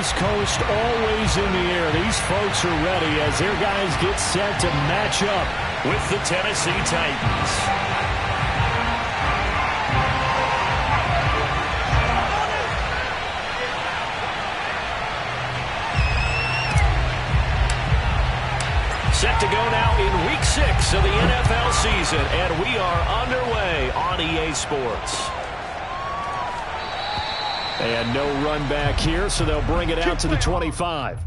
East Coast always in the air. These folks are ready as their guys get set to match up with the Tennessee Titans. Set to go now in Week 6 of the NFL season, and we are underway on EA Sports. And no run back here, so they'll bring it out to the 25.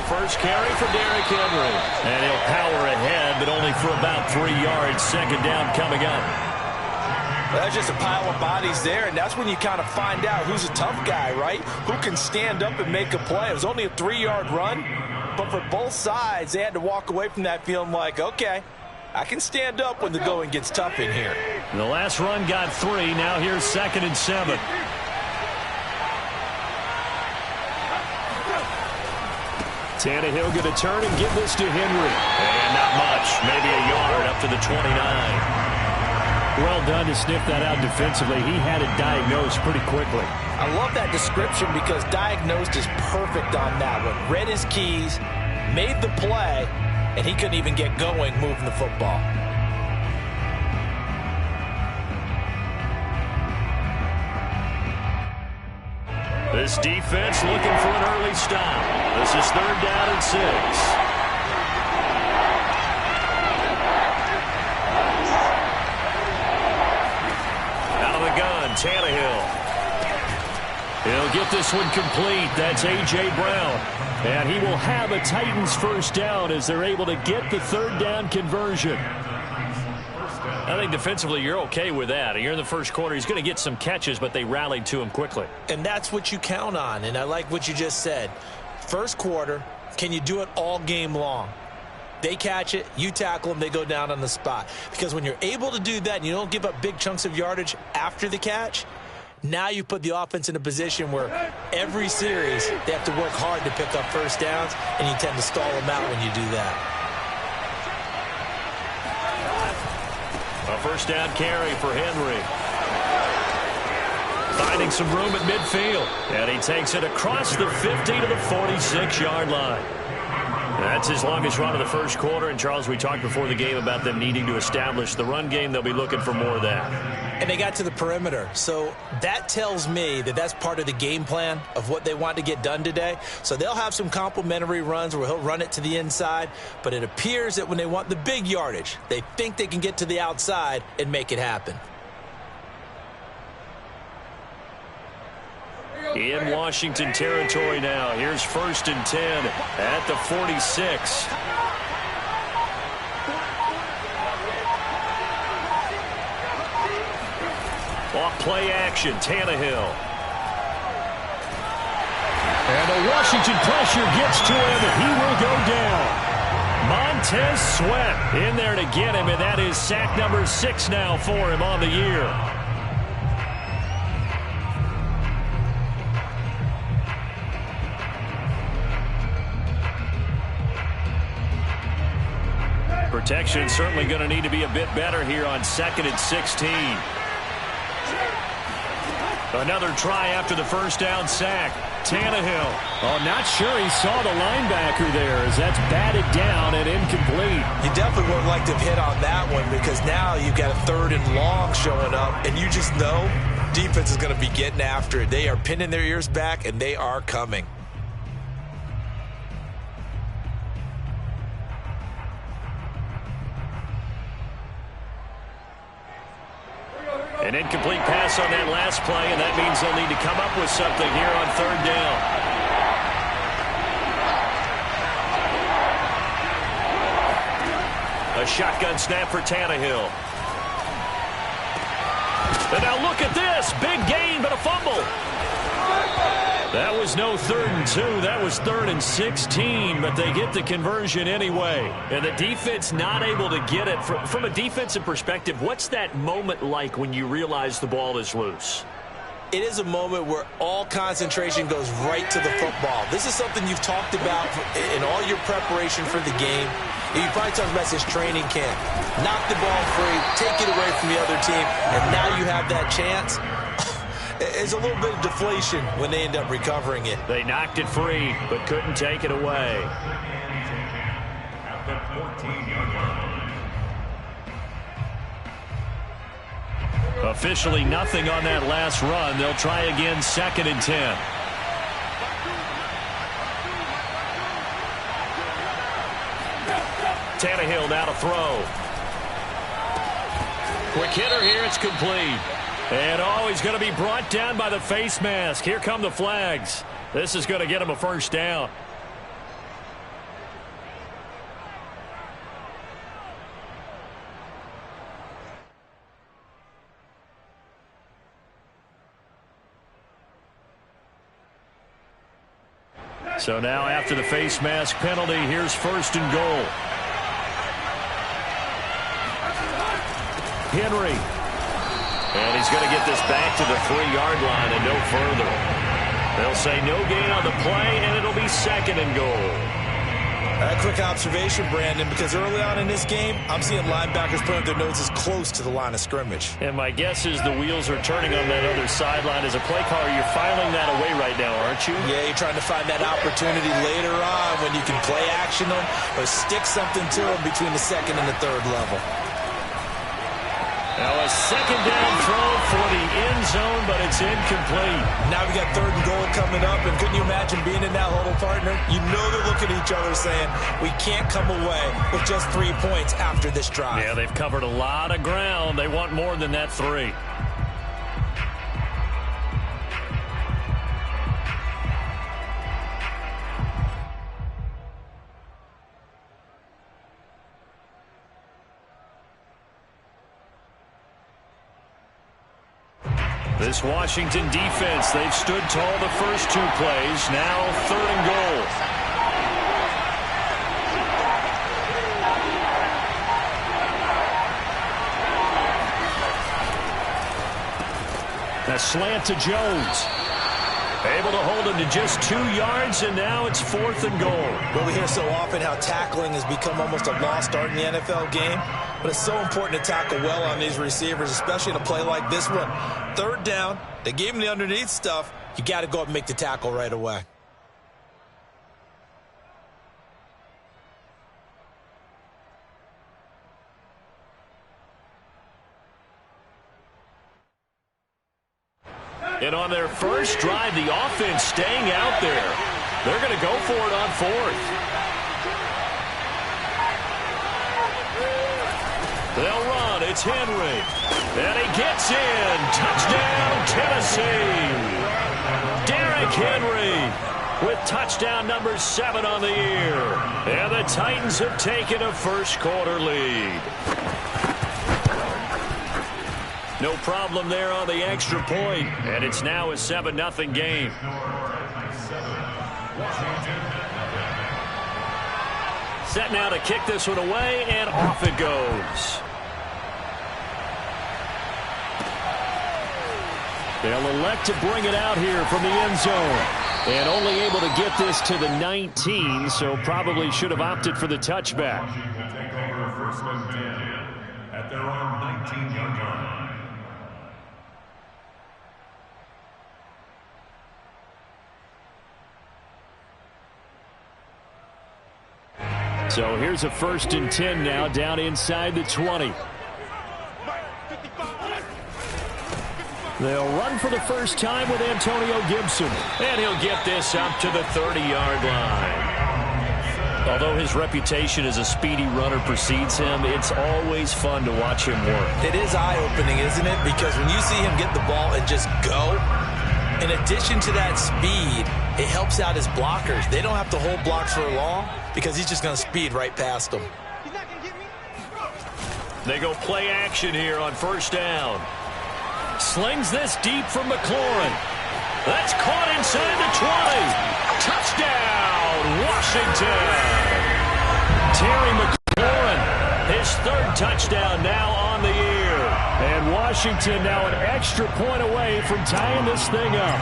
First carry for Derrick Henry. And he'll power ahead, but only for about 3 yards. Second down coming up. That's just a pile of bodies there, and that's when you kind of find out who's a tough guy, right? Who can stand up and make a play. It was only a 3-yard run, but for both sides, they had to walk away from that feeling like, okay, I can stand up when the going gets tough in here. And the last run got 3. Now here's 2nd and 7. Tannehill going to turn and give this to Henry. And not much. Maybe a yard up to the 29. Well done to sniff that out defensively. He had it diagnosed pretty quickly. I love that description because diagnosed is perfect on that one. Read his keys, made the play, and he couldn't even get going moving the football. This defense looking for an early stop. This is 3rd down and 6. Out of the gun, Tannehill. He'll get this one complete. That's A.J. Brown. And he will have a Titans first down as they're able to get the 3rd down conversion. I think defensively you're okay with that. You're in the first quarter. He's going to get some catches, but they rallied to him quickly. And that's what you count on, and I like what you just said. First quarter, can you do it all game long? They catch it, you tackle them, they go down on the spot. Because when you're able to do that and you don't give up big chunks of yardage after the catch, now you put the offense in a position where every series they have to work hard to pick up first downs, and you tend to stall them out when you do that. A first down carry for Henry. Finding some room at midfield. And he takes it across the 50 to the 46-yard line. That's his longest run of the first quarter. And, Charles, we talked before the game about them needing to establish the run game. They'll be looking for more of that. And they got to the perimeter. So that tells me that that's part of the game plan of what they want to get done today. So they'll have some complementary runs where he'll run it to the inside. But it appears that when they want the big yardage, they think they can get to the outside and make it happen. In Washington territory now. Here's 1st and 10 at the 46. Off play action, Tannehill. And the Washington pressure gets to him, and he will go down. Montez Sweat in there to get him, and that is sack number 6 now for him on the year. Protection certainly going to need to be a bit better here on 2nd and 16. Another try after the first down sack. Tannehill. Oh, not sure he saw the linebacker there as that's batted down and incomplete. You definitely would like to have hit on that one because now you've got a 3rd and long showing up, and you just know defense is going to be getting after it. They are pinning their ears back, and they are coming. An incomplete pass on that last play, and that means they'll need to come up with something here on 3rd down. A shotgun snap for Tannehill. And now look at this. Big gain, but a fumble. That was no 3rd and 2. That was 3rd and 16, but they get the conversion anyway. And the defense not able to get it. From a defensive perspective, what's that moment like when you realize the ball is loose? It is a moment where all concentration goes right to the football. This is something you've talked about in all your preparation for the game. You probably talked about this training camp. Knock the ball free, take it away from the other team, and now you have that chance. It's a little bit of deflation when they end up recovering it. They knocked it free, but couldn't take it away. Officially nothing on that last run. They'll try again, 2nd and 10. Tannehill now to throw. Quick hitter here, it's complete. And he's going to be brought down by the face mask. Here come the flags. This is going to get him a 1st down. So now after the face mask penalty, here's 1st and goal. Henry. And he's going to get this back to the 3-yard line and no further. They'll say no gain on the play, and it'll be 2nd and goal. A quick observation, Brandon, because early on in this game, I'm seeing linebackers putting their noses close to the line of scrimmage. And my guess is the wheels are turning on that other sideline. As a play caller, you're filing that away right now, aren't you? Yeah, you're trying to find that opportunity later on when you can play action them or stick something to them between the 2nd and the 3rd level. Now a 2nd down throw for the end zone, but it's incomplete. Now we got 3rd and goal coming up, and couldn't you imagine being in that huddle, partner? You know they're looking at each other saying, we can't come away with just 3 points after this drive. Yeah, they've covered a lot of ground. They want more than that 3. This Washington defense, they've stood tall the first 2 plays. Now 3rd and goal. A slant to Jones. Able to hold him to just 2 yards, and now it's 4th and goal. Well, we hear so often how tackling has become almost a lost art in the NFL game, but it's so important to tackle well on these receivers, especially in a play like this one. 3rd down, they gave him the underneath stuff. You got to go up and make the tackle right away. And on their first drive, the offense staying out there. They're going to go for it on 4th. They'll run. It's Henry. And he gets in. Touchdown, Tennessee. Derrick Henry with touchdown number 7 on the year. And the Titans have taken a first-quarter lead. No problem there on the extra point, and it's now a 7-0 game. Set now to kick this one away, and off it goes. They'll elect to bring it out here from the end zone. And only able to get this to the 19, so probably should have opted for the touchback. At their own 19-yard line. So here's a 1st and 10 now, down inside the 20. They'll run for the first time with Antonio Gibson. And he'll get this up to the 30-yard line. Although his reputation as a speedy runner precedes him, it's always fun to watch him work. It is eye-opening, isn't it? Because when you see him get the ball and just go, in addition to that speed, it helps out his blockers. They don't have to hold blocks for long because he's just going to speed right past them. They go play action here on 1st down. Slings this deep from McLaurin. That's caught inside the 20. Touchdown, Washington. Terry McLaurin, his third touchdown now on the year. And Washington now an extra point away from tying this thing up.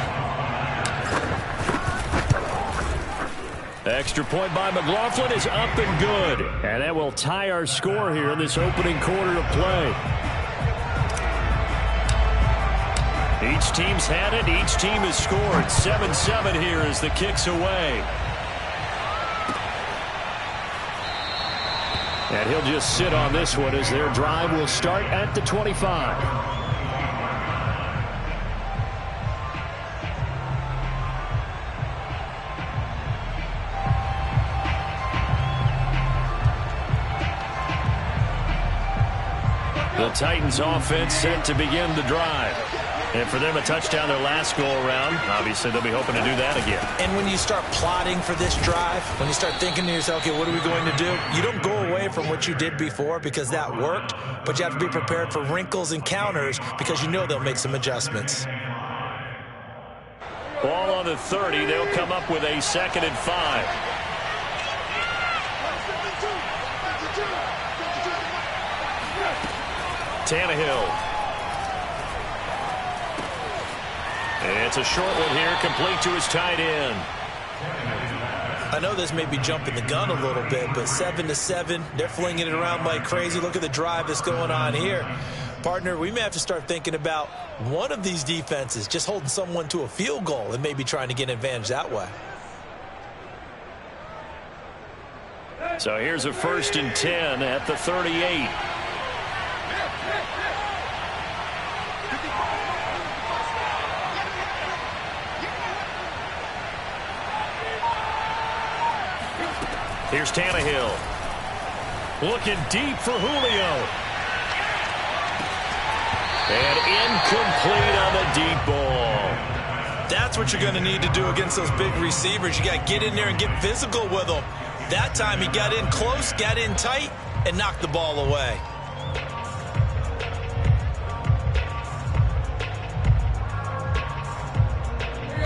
Extra point by McLaughlin is up and good. And that will tie our score here in this opening quarter of play. Each team's had it. Each team has scored. 7-7 here as the kick's away. And he'll just sit on this one as their drive will start at the 25. The Titans offense set to begin the drive. And for them, a touchdown their last go-around. Obviously, they'll be hoping to do that again. And when you start plotting for this drive, when you start thinking to yourself, okay, what are we going to do? You don't go away from what you did before because that worked, but you have to be prepared for wrinkles and counters because you know they'll make some adjustments. Ball on the 30. They'll come up with a 2nd and 5. Tannehill. It's a short one here, complete to his tight end. I know this may be jumping the gun a little bit, but 7-7, they're flinging it around like crazy. Look at the drive that's going on here. Partner, we may have to start thinking about one of these defenses just holding someone to a field goal and maybe trying to get an advantage that way. So here's a 1st and 10 at the 38. Here's Tannehill. Looking deep for Julio. And incomplete on the deep ball. That's what you're going to need to do against those big receivers. You got to get in there and get physical with them. That time he got in close, got in tight, and knocked the ball away.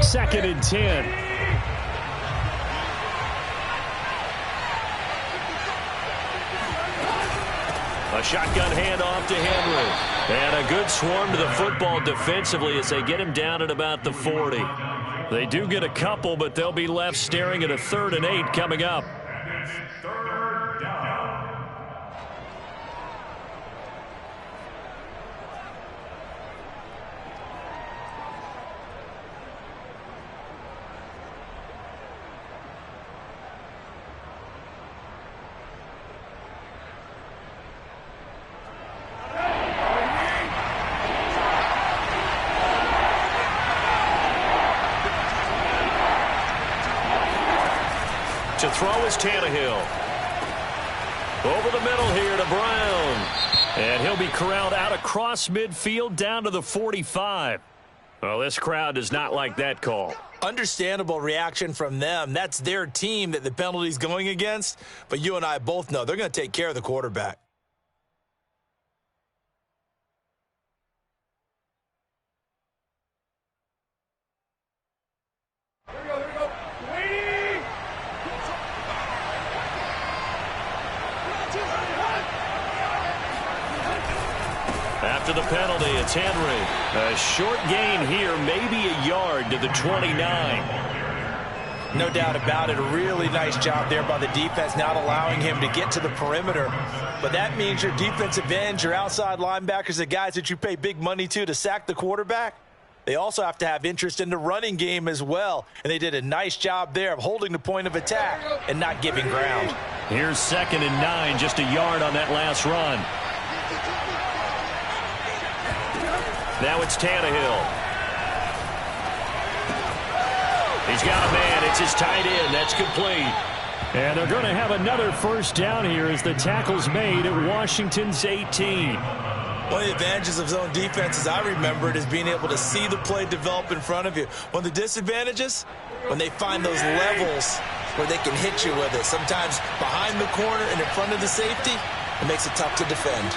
Second and 10. A shotgun handoff to Henry. And a good swarm to the football defensively as they get him down at about the 40. They do get a couple, but they'll be left staring at a 3rd and 8 coming up. To throw is Tannehill. Over the middle here to Brown. And he'll be corralled out across midfield down to the 45. Well, this crowd does not like that call. Understandable reaction from them. That's their team that the penalty's going against. But you and I both know they're going to take care of the quarterback. After the penalty, it's Henry. A short gain here, maybe a yard to the 29. No doubt about it. A really nice job there by the defense, not allowing him to get to the perimeter. But that means your defensive ends, your outside linebackers, the guys that you pay big money to sack the quarterback, they also have to have interest in the running game as well. And they did a nice job there of holding the point of attack and not giving ground. Here's 2nd and 9, just a yard on that last run. Now it's Tannehill. He's got a man. It's his tight end. That's complete. And they're going to have another 1st down here as the tackle's made at Washington's 18. One of the advantages of zone defense, as I remember it, is being able to see the play develop in front of you. One of the disadvantages, when they find those levels where they can hit you with it. Sometimes behind the corner and in front of the safety, it makes it tough to defend.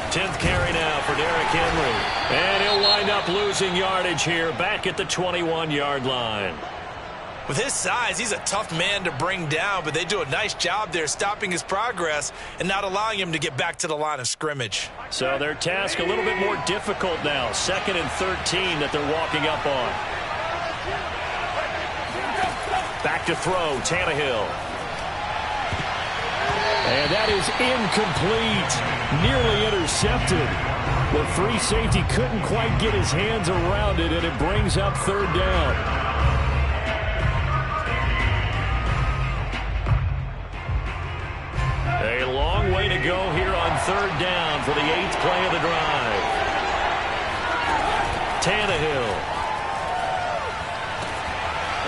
10th carry now for Derrick Henry. And he'll wind up losing yardage here, back at the 21-yard line. With his size, he's a tough man to bring down, but they do a nice job there stopping his progress and not allowing him to get back to the line of scrimmage. So their task a little bit more difficult now. 2nd and 13 that they're walking up on. Back to throw, Tannehill. And that is incomplete. Nearly intercepted. The free safety couldn't quite get his hands around it, and it brings up 3rd down. A long way to go here on 3rd down for the 8th play of the drive. Tannehill.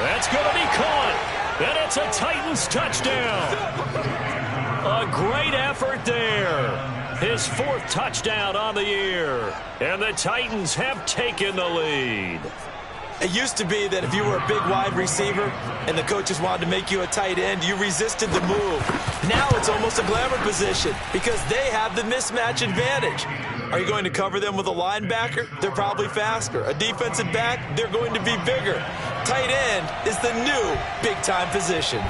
That's going to be caught. And it's a Titans touchdown. A great effort there. His 4th touchdown on the year. And the Titans have taken the lead. It used to be that if you were a big wide receiver and the coaches wanted to make you a tight end, you resisted the move. Now it's almost a glamour position because they have the mismatch advantage. Are you going to cover them with a linebacker? They're probably faster. A defensive back? They're going to be bigger. Tight end is the new big-time position.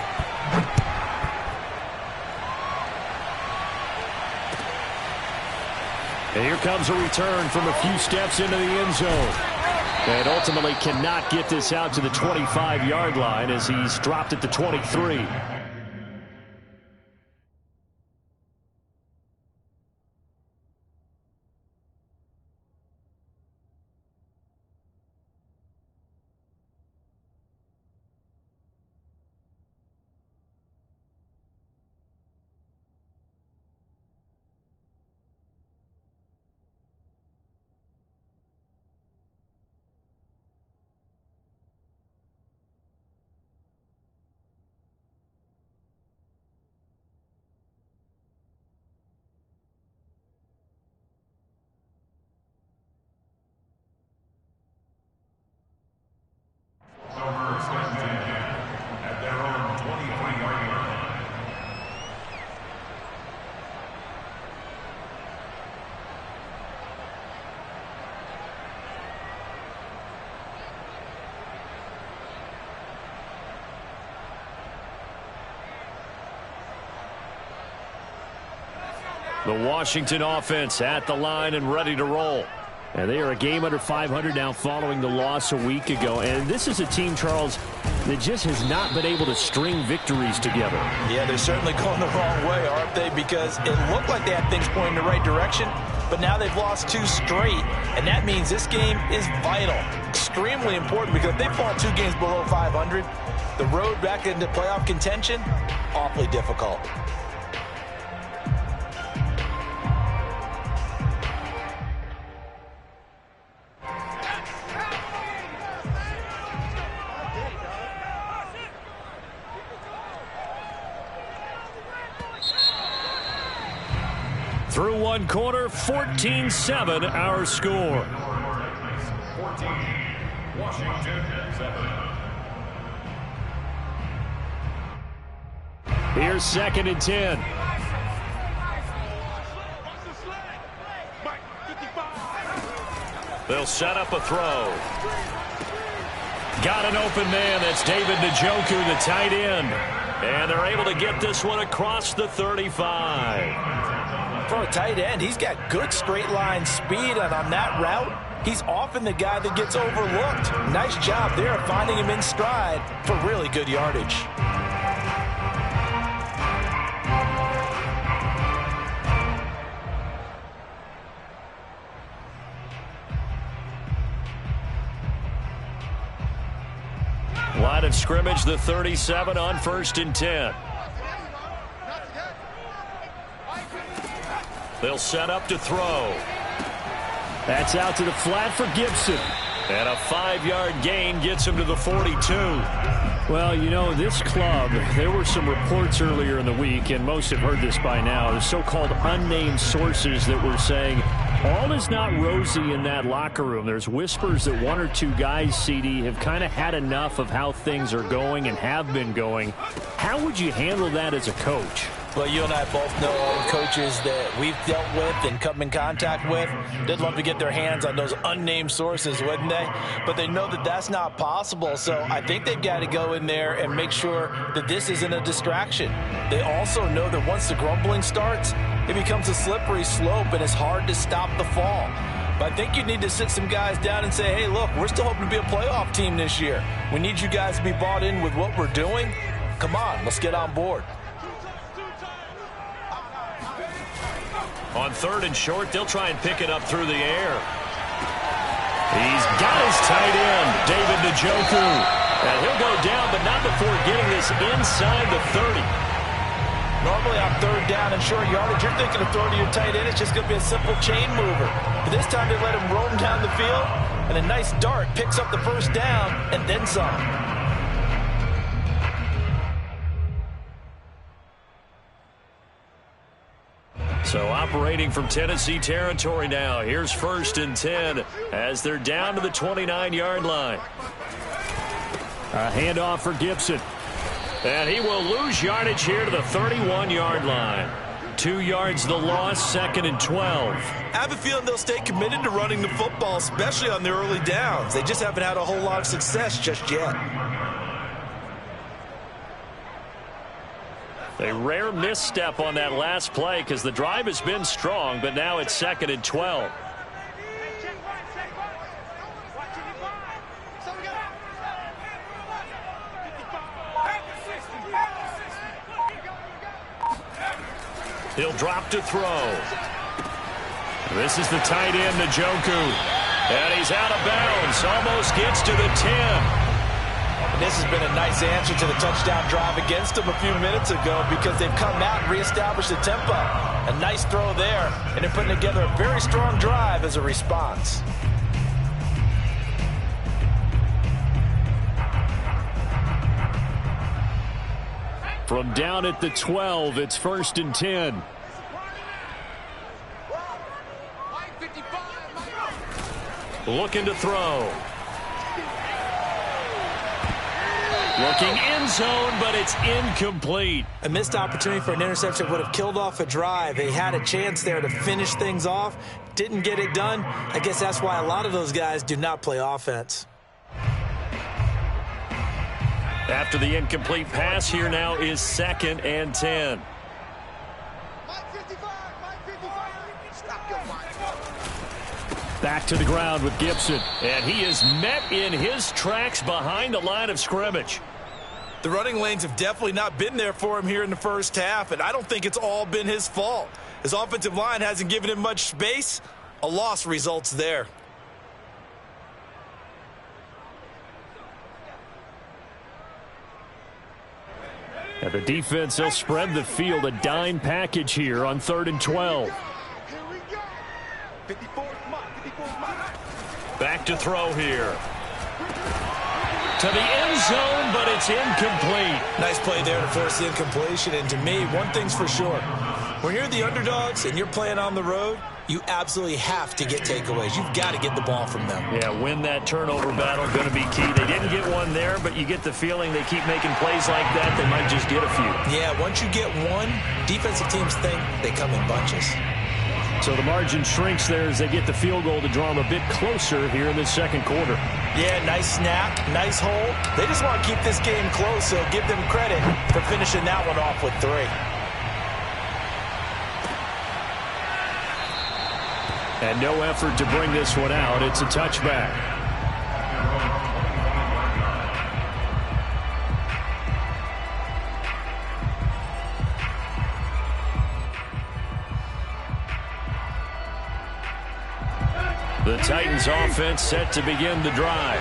And here comes a return from a few steps into the end zone. And ultimately cannot get this out to the 25-yard line as he's dropped at the 23. The Washington offense at the line and ready to roll. And they are a game under 500 now following the loss a week ago. And this is a team, Charles, that just has not been able to string victories together. Yeah, they're certainly going the wrong way, aren't they? Because it looked like they had things pointing in the right direction, but now they've lost 2 straight. And that means this game is vital, extremely important, because if they fall 2 games below 500, the road back into playoff contention, awfully difficult. Through one quarter, 14-7 our score. 14, Washington 7. Here's 2nd and 10. They'll set up a throw. Got an open man. That's David Njoku, the tight end. And they're able to get this one across the 35. For a tight end, he's got good straight line speed, and on that route, he's often the guy that gets overlooked. Nice job there of finding him in stride for really good yardage. Line of scrimmage, the 37 on 1st and 10. They'll set up to throw. That's out to the flat for Gibson. And a 5-yard gain gets him to the 42. Well, you know, this club, there were some reports earlier in the week, and most have heard this by now, the so-called unnamed sources that were saying all is not rosy in that locker room. There's whispers that 1 or 2 guys, CD, have kind of had enough of how things are going and have been going. How would you handle that as a coach? Well, you and I both know all the coaches that we've dealt with and come in contact with. They'd love to get their hands on those unnamed sources, wouldn't they? But they know that that's not possible, so I think they've got to go in there and make sure that this isn't a distraction. They also know that once the grumbling starts, it becomes a slippery slope and it's hard to stop the fall. But I think you need to sit some guys down and say, hey, look, we're still hoping to be a playoff team this year. We need you guys to be bought in with what we're doing. Come on, let's get on board. On 3rd and short, they'll try and pick it up through the air. He's got his tight end, David Njoku. And he'll go down, but not before getting this inside the 30. Normally on 3rd down and short yardage, you're thinking of throwing to your tight end. It's just going to be a simple chain mover. But this time they let him roam down the field, and a nice dart picks up the 1st down and then some. So operating from Tennessee territory now. Here's 1st and 10 as they're down to the 29-yard line. A handoff for Gibson. And he will lose yardage here to the 31-yard line. 2 yards the loss, 2nd and 12. I have a feeling they'll stay committed to running the football, especially on the early downs. They just haven't had a whole lot of success just yet. A rare misstep on that last play because the drive has been strong, but now it's 2nd and 12. He'll drop to throw. This is the tight end, Njoku. And he's out of bounds. Almost gets to the 10. And this has been a nice answer to the touchdown drive against them a few minutes ago because they've come out and reestablished the tempo. A nice throw there, and they're putting together a very strong drive as a response. From down at the 12, it's 1st and 10. Looking to throw. Looking end zone, but it's incomplete. A missed opportunity for an interception would have killed off a drive. They had a chance there to finish things off. Didn't get it done. I guess that's why a lot of those guys do not play offense. After the incomplete pass, here now is 2nd and 10. Back to the ground with Gibson. And he is met in his tracks behind the line of scrimmage. The running lanes have definitely not been there for him here in the 1st half, and I don't think it's all been his fault. His offensive line hasn't given him much space. A loss results there. And the defense, they'll spread the field, a dime package here on 3rd and 12. Back to throw here. To the end zone, but it's incomplete. Nice play there to force the incompletion. And to me, one thing's for sure. When you're the underdogs and you're playing on the road, you absolutely have to get takeaways. You've got to get the ball from them. Yeah, win that turnover battle, going to be key. They didn't get one there, but you get the feeling they keep making plays like that, they might just get a few. Yeah, once you get one, defensive teams think they come in bunches. So the margin shrinks there as they get the field goal to draw them a bit closer here in the 2nd quarter. Yeah, nice snap, nice hold. They just want to keep this game close, so give them credit for finishing that one off with 3. And no effort to bring this one out. It's a touchback. The Titans offense set to begin the drive.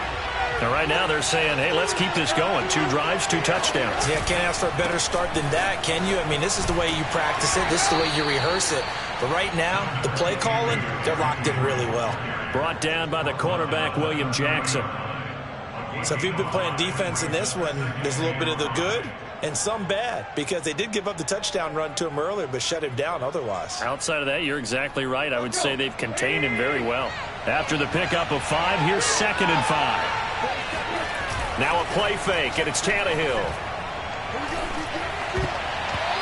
Now right now they're saying, hey, let's keep this going. 2 drives, 2 touchdowns. Yeah, can't ask for a better start than that, can you? I mean, this is the way you practice it. This is the way you rehearse it. But right now, the play calling, they're locked in really well. Brought down by the cornerback, William Jackson. So if you've been playing defense in this one, there's a little bit of the good and some bad, because they did give up the touchdown run to him earlier but shut him down otherwise. Outside of that, you're exactly right. I would say they've contained him very well. After the pickup of 5, here's 2nd and 5. Now a play fake, and it's Tannehill.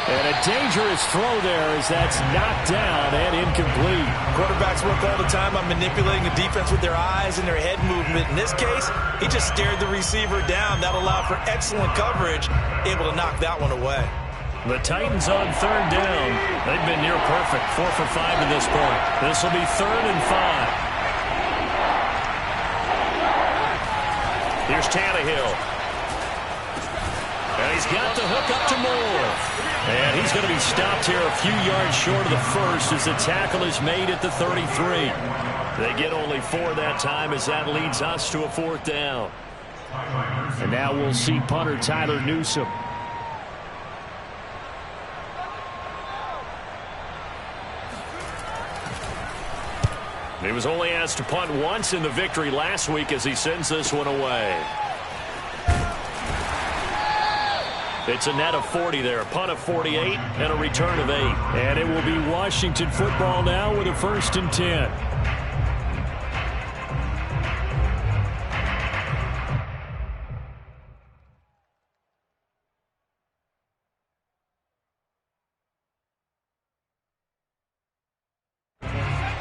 And a dangerous throw there as that's knocked down and incomplete. Quarterbacks work all the time on manipulating the defense with their eyes and their head movement. In this case, he just stared the receiver down. That allowed for excellent coverage, able to knock that one away. The Titans on third down. They've been near perfect, 4 for 5 to this point. This will be 3rd and 5. Here's Tannehill. And he's got the hook up to Moore. And he's going to be stopped here a few yards short of the first as the tackle is made at the 33. They get only 4 that time as that leads us to a 4th down. And now we'll see punter Tyler Newsome. He was only asked to punt once in the victory last week as he sends this one away. It's a net of 40 there, a punt of 48 and a return of 8. And it will be Washington football now with a 1st and 10.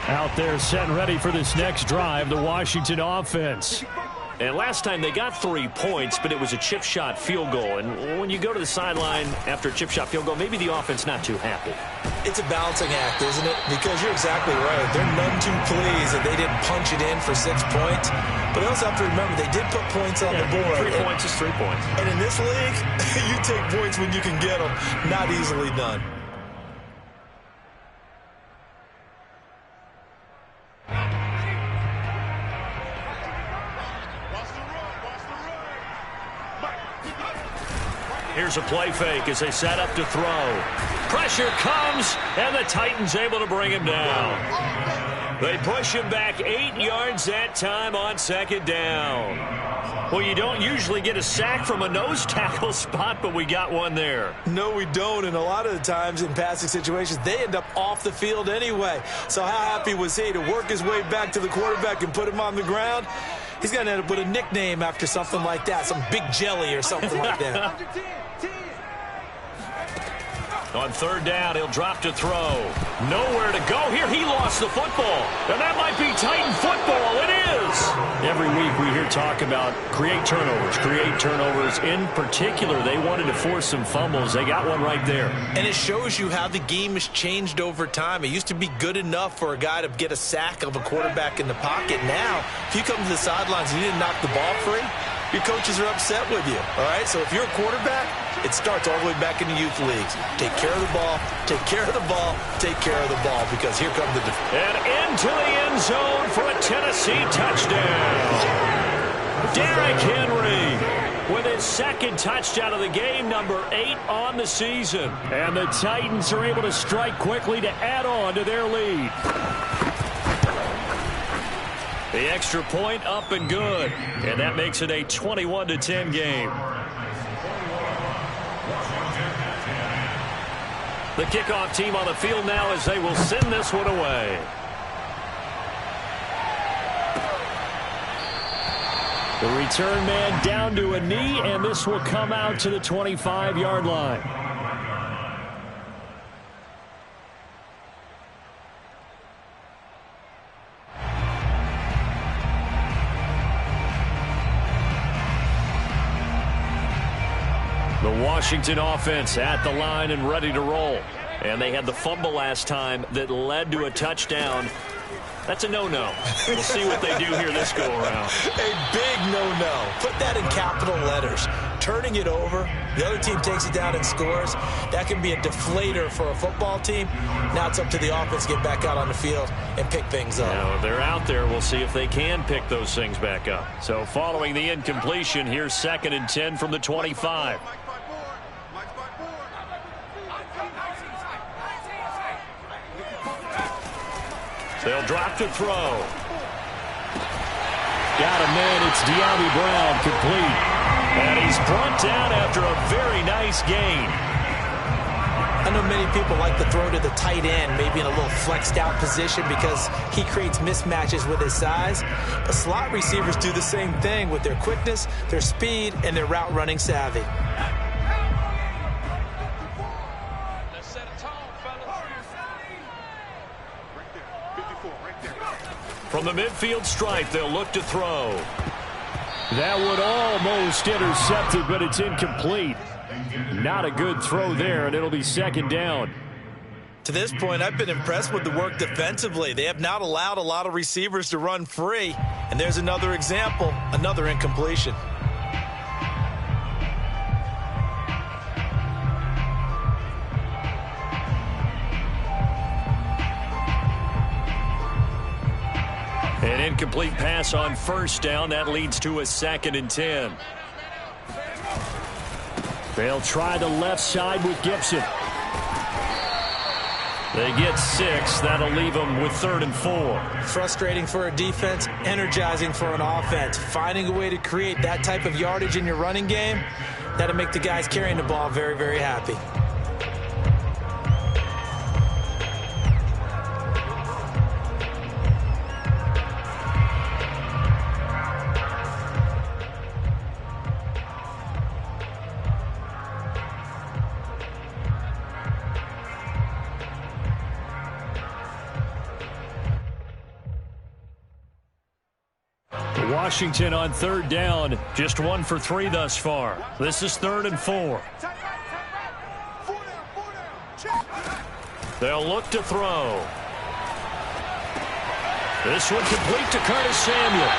Out there set and ready for this next drive, the Washington offense. And last time they got 3 points, but it was a chip shot field goal. And when you go to the sideline after a chip shot field goal, maybe the offense not too happy. It's a balancing act, isn't it? Because you're exactly right. They're none too pleased that they didn't punch it in for 6 points. But they also have to remember they did put points on the board. 3 points is 3 points. And in this league, you take points when you can get them. Not easily done. Here's a play fake as they set up to throw. Pressure comes, and the Titans able to bring him down. They push him back 8 yards that time on 2nd down. Well, you don't usually get a sack from a nose tackle spot, but we got one there. No, we don't, and a lot of the times in passing situations, they end up off the field anyway. So how happy was he to work his way back to the quarterback and put him on the ground? He's going to end up with a nickname after something like that, some Big Jelly or something like that. On 3rd down, he'll drop to throw. Nowhere to go here. He lost the football. And that might be Titan football. It is. Every week we hear talk about create turnovers. In particular, they wanted to force some fumbles. They got one right there. And it shows you how the game has changed over time. It used to be good enough for a guy to get a sack of a quarterback in the pocket. Now, if you come to the sidelines and you didn't knock the ball free, your coaches are upset with you. All right? So if you're a quarterback, it starts all the way back in the youth leagues. Take care of the ball, take care of the ball, take care of the ball, because here comes the defense. And into the end zone for a Tennessee touchdown. Derrick Henry with his 2nd touchdown of the game, number 8 on the season. And the Titans are able to strike quickly to add on to their lead. The extra point up and good. And that makes it a 21-10 game. The kickoff team on the field now as they will send this one away. The return man down to a knee, and this will come out to the 25-yard line. The Washington offense at the line and ready to roll. And they had the fumble last time that led to a touchdown. That's a no-no. We'll see what they do here this go-around. A big no-no. Put that in capital letters. Turning it over, the other team takes it down and scores. That can be a deflator for a football team. Now it's up to the offense to get back out on the field and pick things up. Now, if they're out there, we'll see if they can pick those things back up. So following the incompletion, here's 2nd and 10 from the 25. They'll drop to throw. Got a man. It's De'Ami Brown, complete. And he's brought down after a very nice gain. I know many people like to throw to the tight end, maybe in a little flexed out position because he creates mismatches with his size. But slot receivers do the same thing with their quickness, their speed, and their route running savvy. From the midfield stripe, they'll look to throw. That would almost intercept it, but it's incomplete. Not a good throw there, and it'll be second down. To this point, I've been impressed with the work defensively. They have not allowed a lot of receivers to run free. And there's another example, another incompletion. An incomplete pass on first down. That leads to a 2nd and 10. They'll try the left side with Gibson. They get 6. That'll leave them with 3rd and 4. Frustrating for a defense, energizing for an offense. Finding a way to create that type of yardage in your running game, that'll make the guys carrying the ball very, very happy. Washington on 3rd down, just 1 for 3 thus far. This is 3rd and 4. They'll look to throw. This one complete to Curtis Samuel.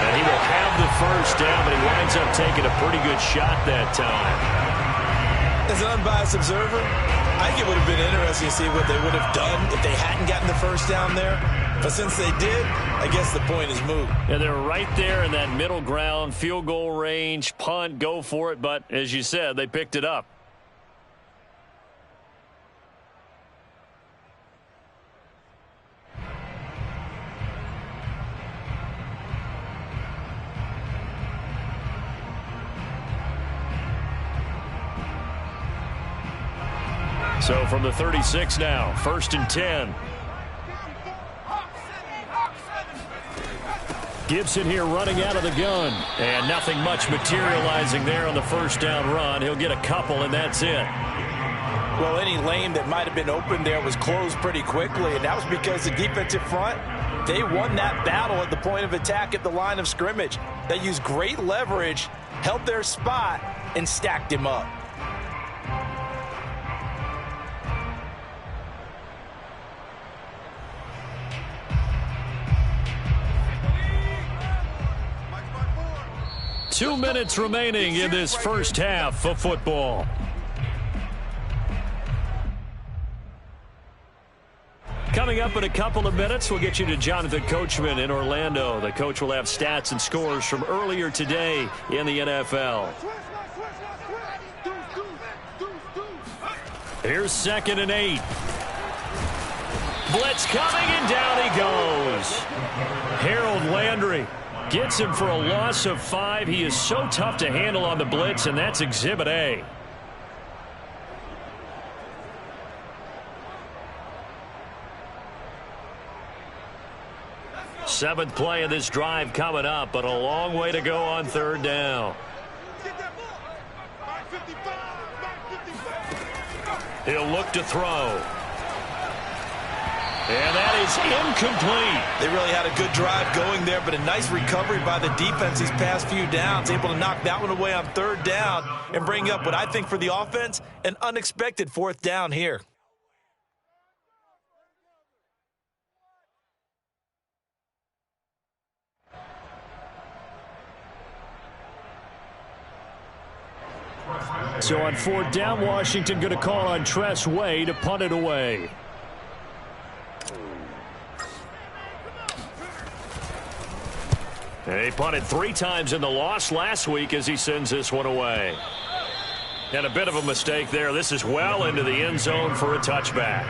And he will have the first down, but he winds up taking a pretty good shot that time. As an unbiased observer, I think it would have been interesting to see what they would have done if they hadn't gotten the first down there. But since they did, I guess the point is moot. Yeah, they're right there in that middle ground, field goal range, punt, go for it. But as you said, they picked it up. So from the 36 now, 1st and 10. Gibson here running out of the gun. And nothing much materializing there on the first down run. He'll get a couple, and that's it. Well, any lane that might have been open there was closed pretty quickly, and that was because the defensive front, they won that battle at the point of attack at the line of scrimmage. They used great leverage, held their spot, and stacked him up. Two minutes remaining in this first half of football. Coming up in a couple of minutes, we'll get you to Jonathan Coachman in Orlando. The coach will have stats and scores from earlier today in the NFL. Here's 2nd and 8. Blitz coming, and down he goes. Harold Landry gets him for a loss of 5. He is so tough to handle on the blitz, and that's Exhibit A. Seventh play of this drive coming up, but a long way to go on 3rd down. He'll look to throw. And that is incomplete. They really had a good drive going there, but a nice recovery by the defense these past few downs. Able to knock that one away on 3rd down and bring up what I think for the offense, an unexpected 4th down here. So on 4th down, Washington going to call on Tress Way to punt it away. And he punted 3 times in the loss last week as he sends this one away. And a bit of a mistake there. This is well into the end zone for a touchback.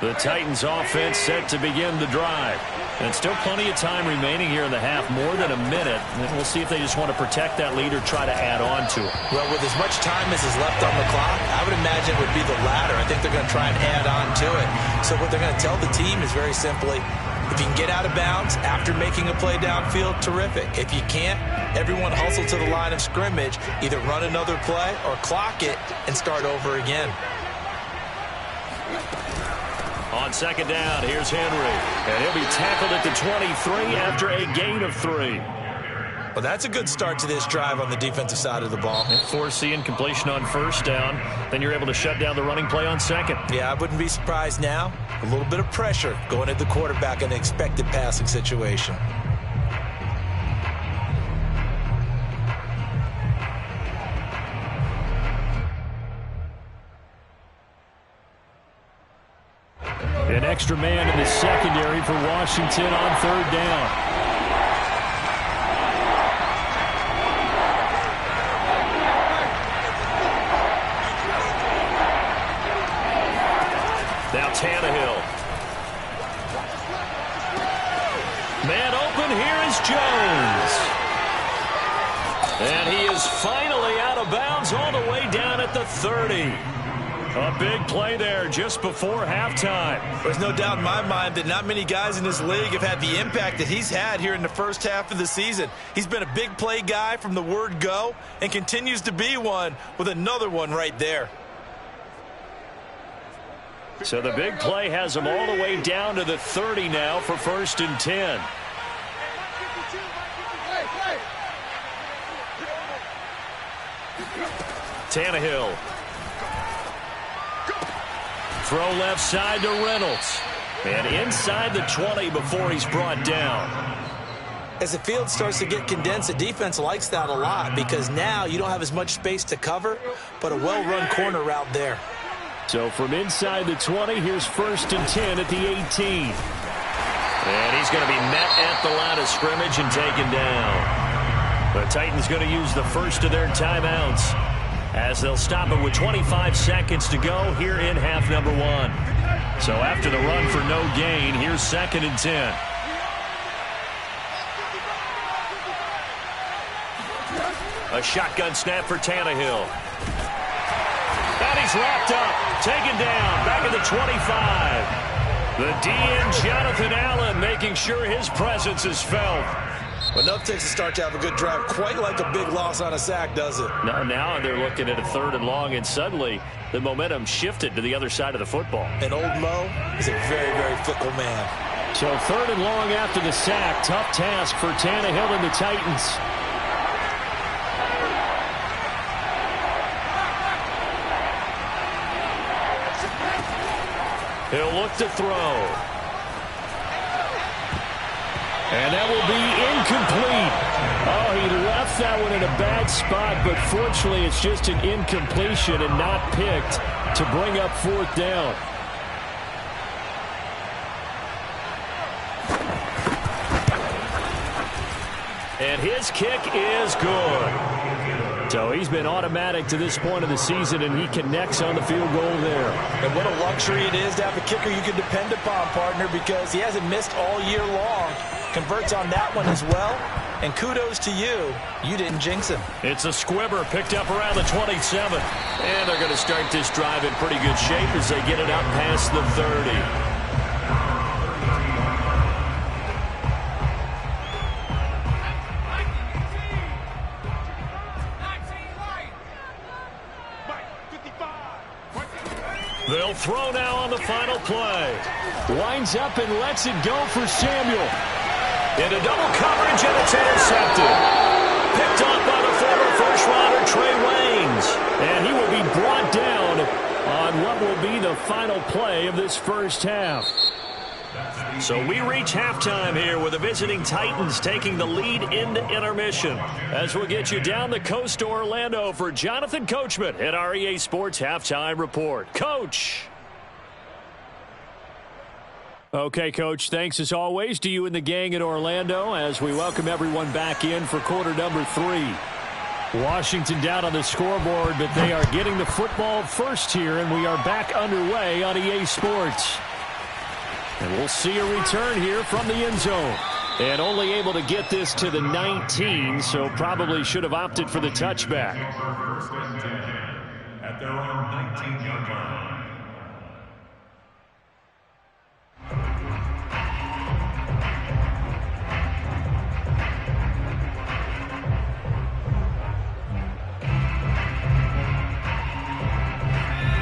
The Titans offense set to begin the drive. And still plenty of time remaining here in the half, more than a minute. And we'll see if they just want to protect that lead or try to add on to it. Well, with as much time as is left on the clock, I would imagine it would be the latter. I think they're going to try and add on to it. So what they're going to tell the team is very simply, if you can get out of bounds after making a play downfield, terrific. If you can't, everyone hustle to the line of scrimmage, either run another play or clock it and start over again. On second down, here's Henry. And he'll be tackled at the 23 after a gain of 3. Well, that's a good start to this drive on the defensive side of the ball. And force the incompletion on first down. Then you're able to shut down the running play on second. Yeah, I wouldn't be surprised now. A little bit of pressure going at the quarterback in an expected passing situation. An extra man in the secondary for Washington on third down. Now Tannehill. Man open, here is Jones. And he is finally out of bounds all the way down at the 30. A big play there just before halftime. There's no doubt in my mind that not many guys in this league have had the impact that he's had here in the first half of the season. He's been a big play guy from the word go and continues to be one with another one right there. So the big play has him all the way down to the 30 now for 1st and 10. Tannehill. Throw left side to Reynolds. And inside the 20 before he's brought down. As the field starts to get condensed, the defense likes that a lot because now you don't have as much space to cover, but a well-run corner route there. So from inside the 20, here's 1st and 10 at the 18. And he's going to be met at the line of scrimmage and taken down. The Titans going to use the first of their timeouts, as they'll stop it with 25 seconds to go here in half number 1. So after the run for no gain, here's 2nd and 10. A shotgun snap for Tannehill. And he's wrapped up, taken down, back at the 25. The DN, Jonathan Allen, making sure his presence is felt. But enough takes to start to have a good drive, quite like a big loss on a sack, does it? Now they're looking at a 3rd and long, and suddenly the momentum shifted to the other side of the football. And old Mo is a very, very fickle man. So 3rd and long after the sack. Tough task for Tannehill and the Titans. He'll look to throw. And that will be incomplete. Oh, he left that one in a bad spot, but fortunately it's just an incompletion and not picked to bring up 4th down. And his kick is good. So he's been automatic to this point of the season, and he connects on the field goal there. And what a luxury it is to have a kicker you can depend upon, partner, because he hasn't missed all year long. Converts on that one as well. And kudos to you. You didn't jinx him. It's a squibber picked up around the 27. And they're going to start this drive in pretty good shape as they get it up past the 30. They'll throw now on the final play. Winds up and lets it go for Samuel. Into double coverage, and it's intercepted. Picked off by the former first-rounder Trey Waynes. And he will be brought down on what will be the final play of this first half. So we reach halftime here with the visiting Titans taking the lead into intermission. As we'll get you down the coast to Orlando for Jonathan Coachman at our EA Sports Halftime Report. Coach. Okay, Coach, thanks as always to you and the gang in Orlando as we welcome everyone back in for quarter number 3. Washington down on the scoreboard, but they are getting the football first here, and we are back underway on EA Sports. And we'll see a return here from the end zone. And only able to get this to the 19, so probably should have opted for the touchback. First and 10 at their own 19-yard line.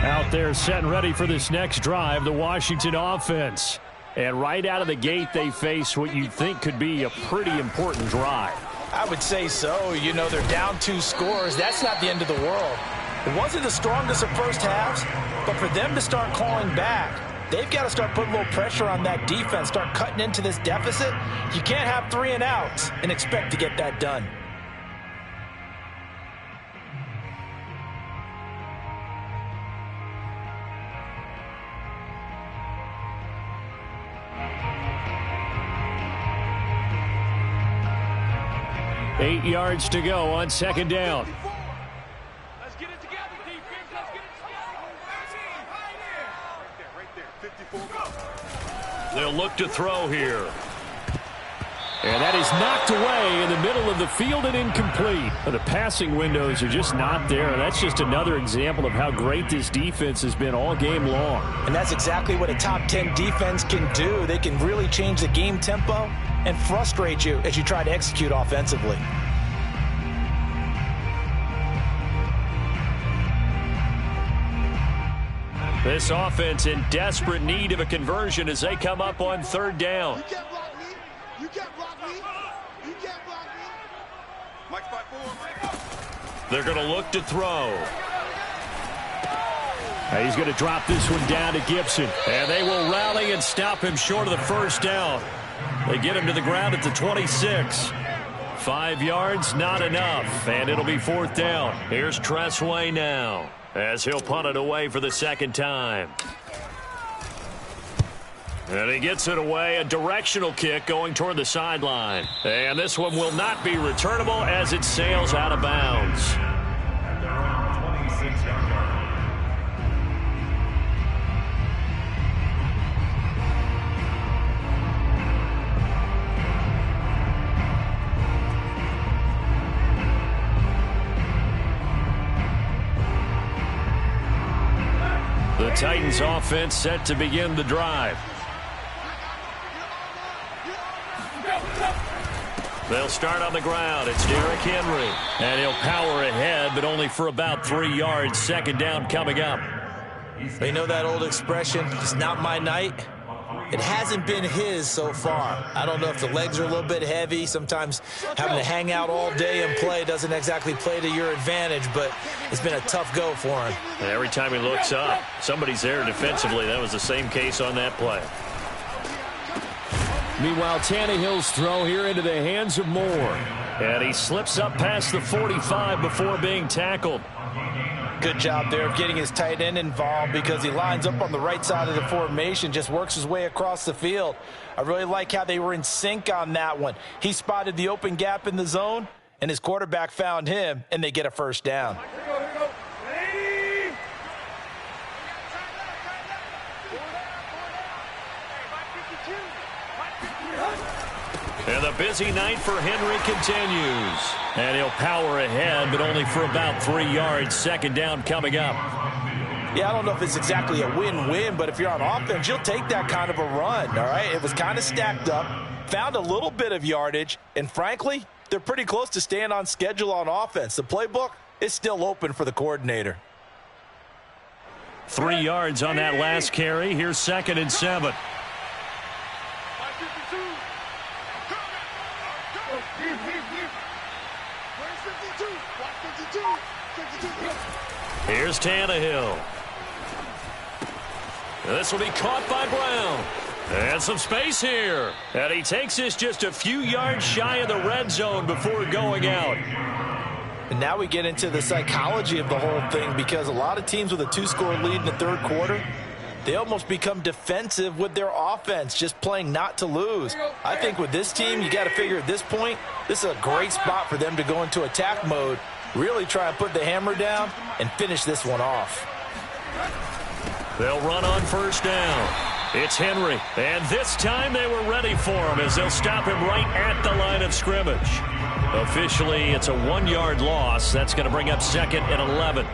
Out there set and ready for this next drive, the Washington offense. And right out of the gate, they face what you'd think could be a pretty important drive. I would say so. You know, they're down 2 scores. That's not the end of the world. It wasn't the strongest of first halves, but for them to start calling back, they've got to start putting a little pressure on that defense, start cutting into this deficit. You can't have 3 and outs and expect to get that done. Eight yards to go on second down. Let's get it together, defense. Let's get it together. Right there. 54. They'll look to throw here. And that is knocked away in the middle of the field and incomplete. The passing windows are just not there. That's just another example of how great this defense has been all game long. And that's exactly what a top 10 defense can do. They can really change the game tempo and frustrate you as you try to execute offensively. This offense in desperate need of a conversion as they come up on third down. You can't block me. You can't block me. You can't block me. Mike spot 4. They're going to look to throw. He's going to drop this one down to Gibson. And they will rally and stop him short of the first down. They get him to the ground at the 26. 5 yards, not enough. And it'll be fourth down. Here's Tressway now as he'll punt it away for the second time. And he gets it away, a directional kick going toward the sideline. And this one will not be returnable as it sails out of bounds. At their own 26-yard line. The Titans offense set to begin the drive. They'll start on the ground. It's Derrick Henry. And he'll power ahead, but only for about 3 yards. Second down coming up. They know that old expression, it's not my night. It hasn't been his so far. I don't know if the legs are a little bit heavy. Sometimes having to hang out all day and play doesn't exactly play to your advantage, but it's been a tough go for him. And every time he looks up, somebody's there defensively. That was the same case on that play. Meanwhile, Tannehill's throw here into the hands of Moore. And he slips up past the 45 before being tackled. Good job there of getting his tight end involved because he lines up on the right side of the formation, just works his way across the field. I really like how they were in sync on that one. He spotted the open gap in the zone, and his quarterback found him, and they get a first down. And the busy night for Henry continues. And he'll power ahead, but only for about 3 yards. Second down coming up. Yeah, I don't know if it's exactly a win-win, but if you're on offense, you'll take that kind of a run, all right? It was kind of stacked up, found a little bit of yardage, and frankly, they're pretty close to staying on schedule on offense. The playbook is still open for the coordinator. 3 yards on that last carry. Here's 2nd and 7. Here's Tannehill. This will be caught by Brown. And some space here. And he takes this just a few yards shy of the red zone before going out. And now we get into the psychology of the whole thing because a lot of teams with a 2-score lead in the third quarter, they almost become defensive with their offense, just playing not to lose. I think with this team, you got to figure at this point, this is a great spot for them to go into attack mode, really try and put the hammer down and finish this one off. They'll run on first down. It's Henry, and this time they were ready for him as they'll stop him right at the line of scrimmage. Officially, it's a 1-yard loss. That's going to bring up second and 11.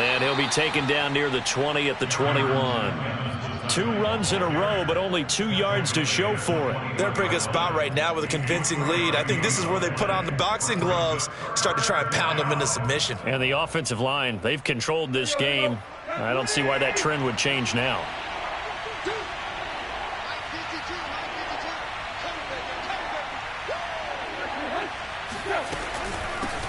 And he'll be taken down near the 20 at the 21. 2 runs in a row, but only 2 yards to show for it. They're in a pretty good spot right now with a convincing lead. I think this is where they put on the boxing gloves, start to try and pound them into submission. And the offensive line, they've controlled this game. I don't see why that trend would change now.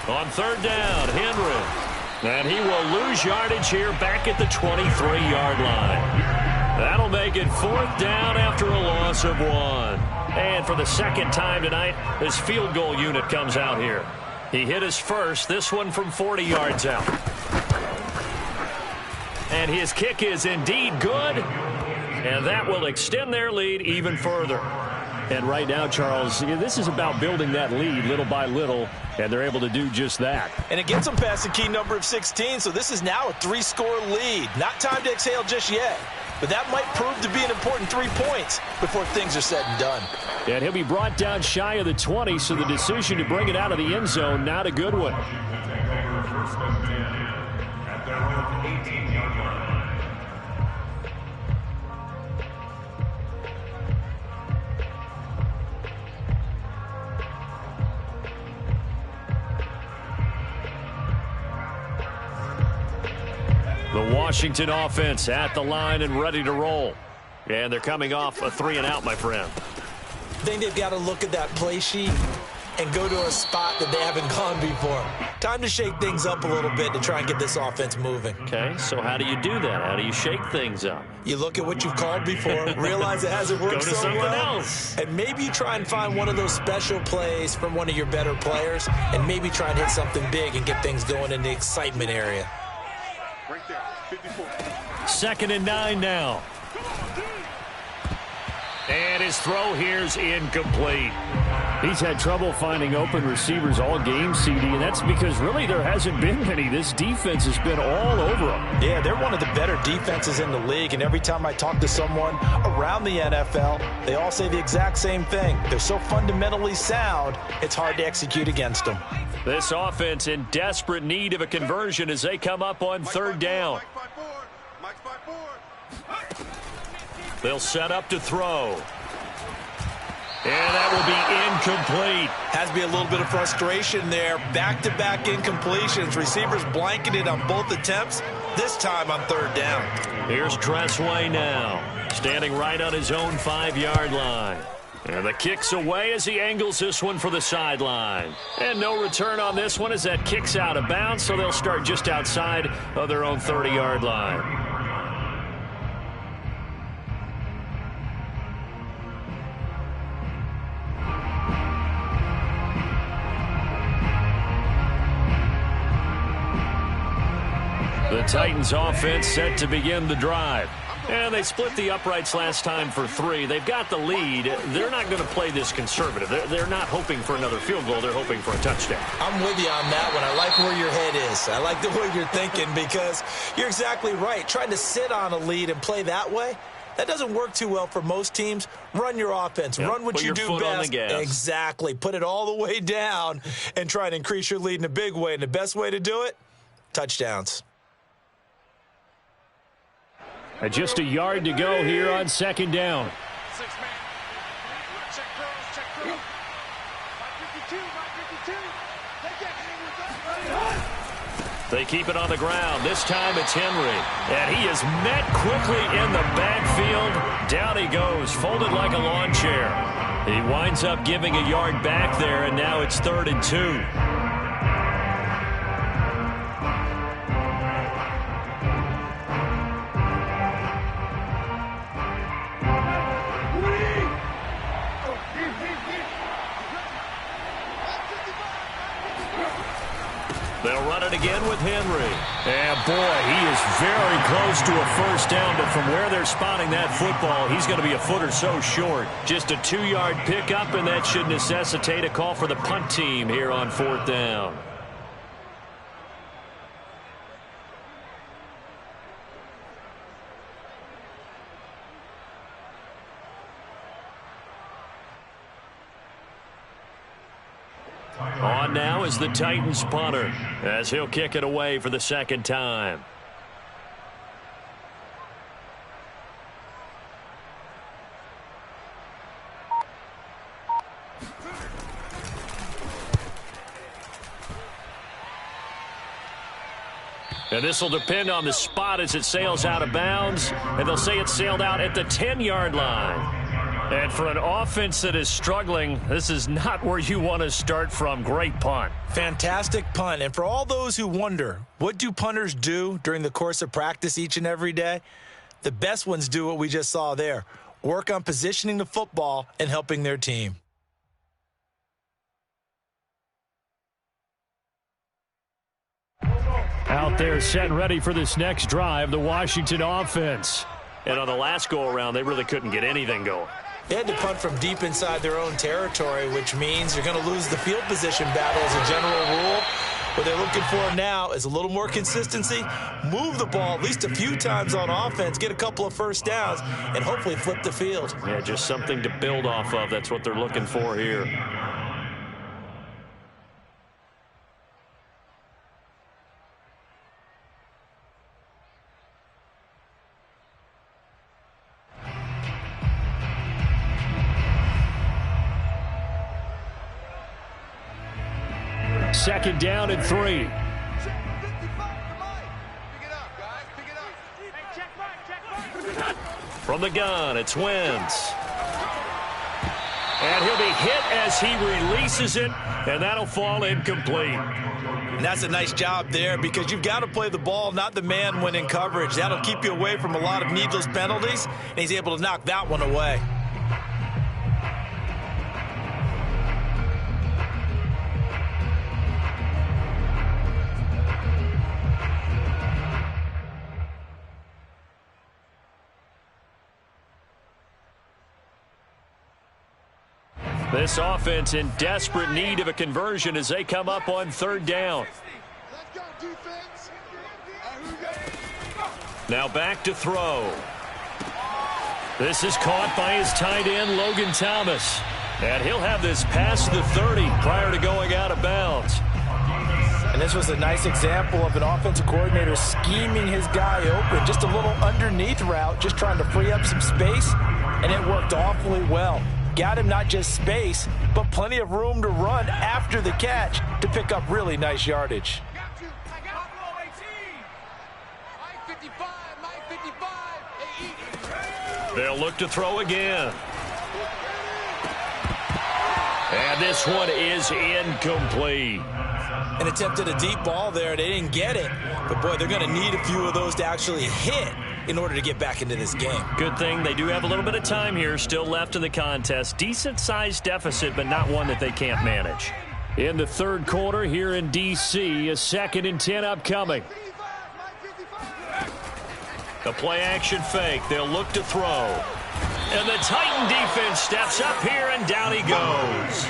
On third down, Henry. And he will lose yardage here back at the 23-yard line. That'll make it 4th down after a loss of 1. And for the second time tonight, his field goal unit comes out here. He hit his first, this one from 40 yards out. And his kick is indeed good. And that will extend their lead even further. And right now, Charles, this is about building that lead little by little, and they're able to do just that. And it gets them past the key number of 16, so this is now a 3-score lead. Not time to exhale just yet, but that might prove to be an important 3 points before things are said and done. And he'll be brought down shy of the 20, so the decision to bring it out of the end zone, not a good one. At their own 18-yard line. The Washington offense at the line and ready to roll. And they're coming off a 3-and-out, my friend. I think they've got to look at that play sheet and go to a spot that they haven't gone before. Time to shake things up a little bit to try and get this offense moving. Okay, so how do you do that? How do you shake things up? You look at what you've called before, realize it hasn't worked so well, else. and maybe you try and find one of those special plays from one of your better players, and maybe try and hit something big and get things going in the excitement area. Right there, 54. 2nd and 9 now. And his throw here's incomplete. He's had trouble finding open receivers all game, CD, and that's because really there hasn't been many. This defense has been all over them. Yeah, they're one of the better defenses in the league, and every time I talk to someone around the NFL, they all say the exact same thing. They're so fundamentally sound, it's hard to execute against them. This offense in desperate need of a conversion as they come up on 3rd down. They'll set up to throw. And that will be incomplete. Has to be a little bit of frustration there. Back-to-back incompletions. Receivers blanketed on both attempts, this time on 3rd down. Here's Tressway now, standing right on his own 5-yard line. And the kick's away as he angles this one for the sideline. And no return on this one as that kick's out of bounds, so they'll start just outside of their own 30-yard line. The Titans offense set to begin the drive. And they split the uprights last time for 3. They've got the lead. They're not going to play this conservative. They're not hoping for another field goal. They're hoping for a touchdown. I'm with you on that one. I like where your head is. I like the way you're thinking because you're exactly right. Trying to sit on a lead and play that way, that doesn't work too well for most teams. Run your offense. Yep. Run what Put you your do foot best. on the gas. Exactly. Put it all the way down and try and increase your lead in a big way. And the best way to do it, touchdowns. Just a yard to go here on 2nd down. They keep it on the ground. This time it's Henry. And he is met quickly in the backfield. Down he goes, folded like a lawn chair. He winds up giving a yard back there, and now it's 3rd and 2. it again with Henry. And, boy, he is very close to a first down, but from where they're spotting that football, he's going to be a foot or so short. Just a 2-yard pickup, and that should necessitate a call for the punt team here on 4th down. On now is the Titans punter as he'll kick it away for the second time. And this will depend on the spot as it sails out of bounds, and they'll say it sailed out at the 10-yard line. And for an offense that is struggling, this is not where you want to start from. Great punt. Fantastic punt. And for all those who wonder, what do punters do during the course of practice each and every day? The best ones do what we just saw there. Work on positioning the football and helping their team. Out there set and ready for this next drive, the Washington offense. And on the last go-around, they really couldn't get anything going. They had to punt from deep inside their own territory, which means you're going to lose the field position battle as a general rule. What they're looking for now is a little more consistency, move the ball at least a few times on offense, get a couple of first downs, and hopefully flip the field. Yeah, just something to build off of. That's what they're looking for here. Second down and 3. From the gun, it's Wentz. And he'll be hit as he releases it, and that'll fall incomplete. And that's a nice job there because you've got to play the ball, not the man when in coverage. That'll keep you away from a lot of needless penalties, and he's able to knock that one away. This offense in desperate need of a conversion as they come up on 3rd down. Now back to throw. This is caught by his tight end, Logan Thomas. And he'll have this past the 30 prior to going out of bounds. And this was a nice example of an offensive coordinator scheming his guy open. Just a little underneath route, just trying to free up some space, and it worked awfully well. Got him not just space, but plenty of room to run after the catch to pick up really nice yardage. They'll look to throw again. And this one is incomplete. And attempted a deep ball there. They didn't get it. But, boy, they're going to need a few of those to actually hit in order to get back into this game. Good thing they do have a little bit of time here still left in the contest. Decent-sized deficit, but not one that they can't manage. In the 3rd quarter here in D.C., a 2nd and 10 upcoming. The play-action fake. They'll look to throw. And the Titan defense steps up here, and down he goes.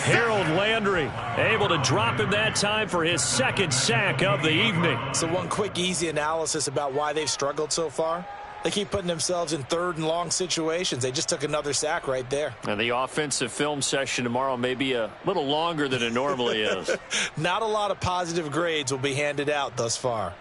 Harold Landry able to drop him that time for his 2nd sack of the evening. So one quick, easy analysis about why they've struggled so far. They keep putting themselves in 3rd and long situations. They just took another sack right there. And the offensive film session tomorrow may be a little longer than it normally is. Not a lot of positive grades will be handed out thus far.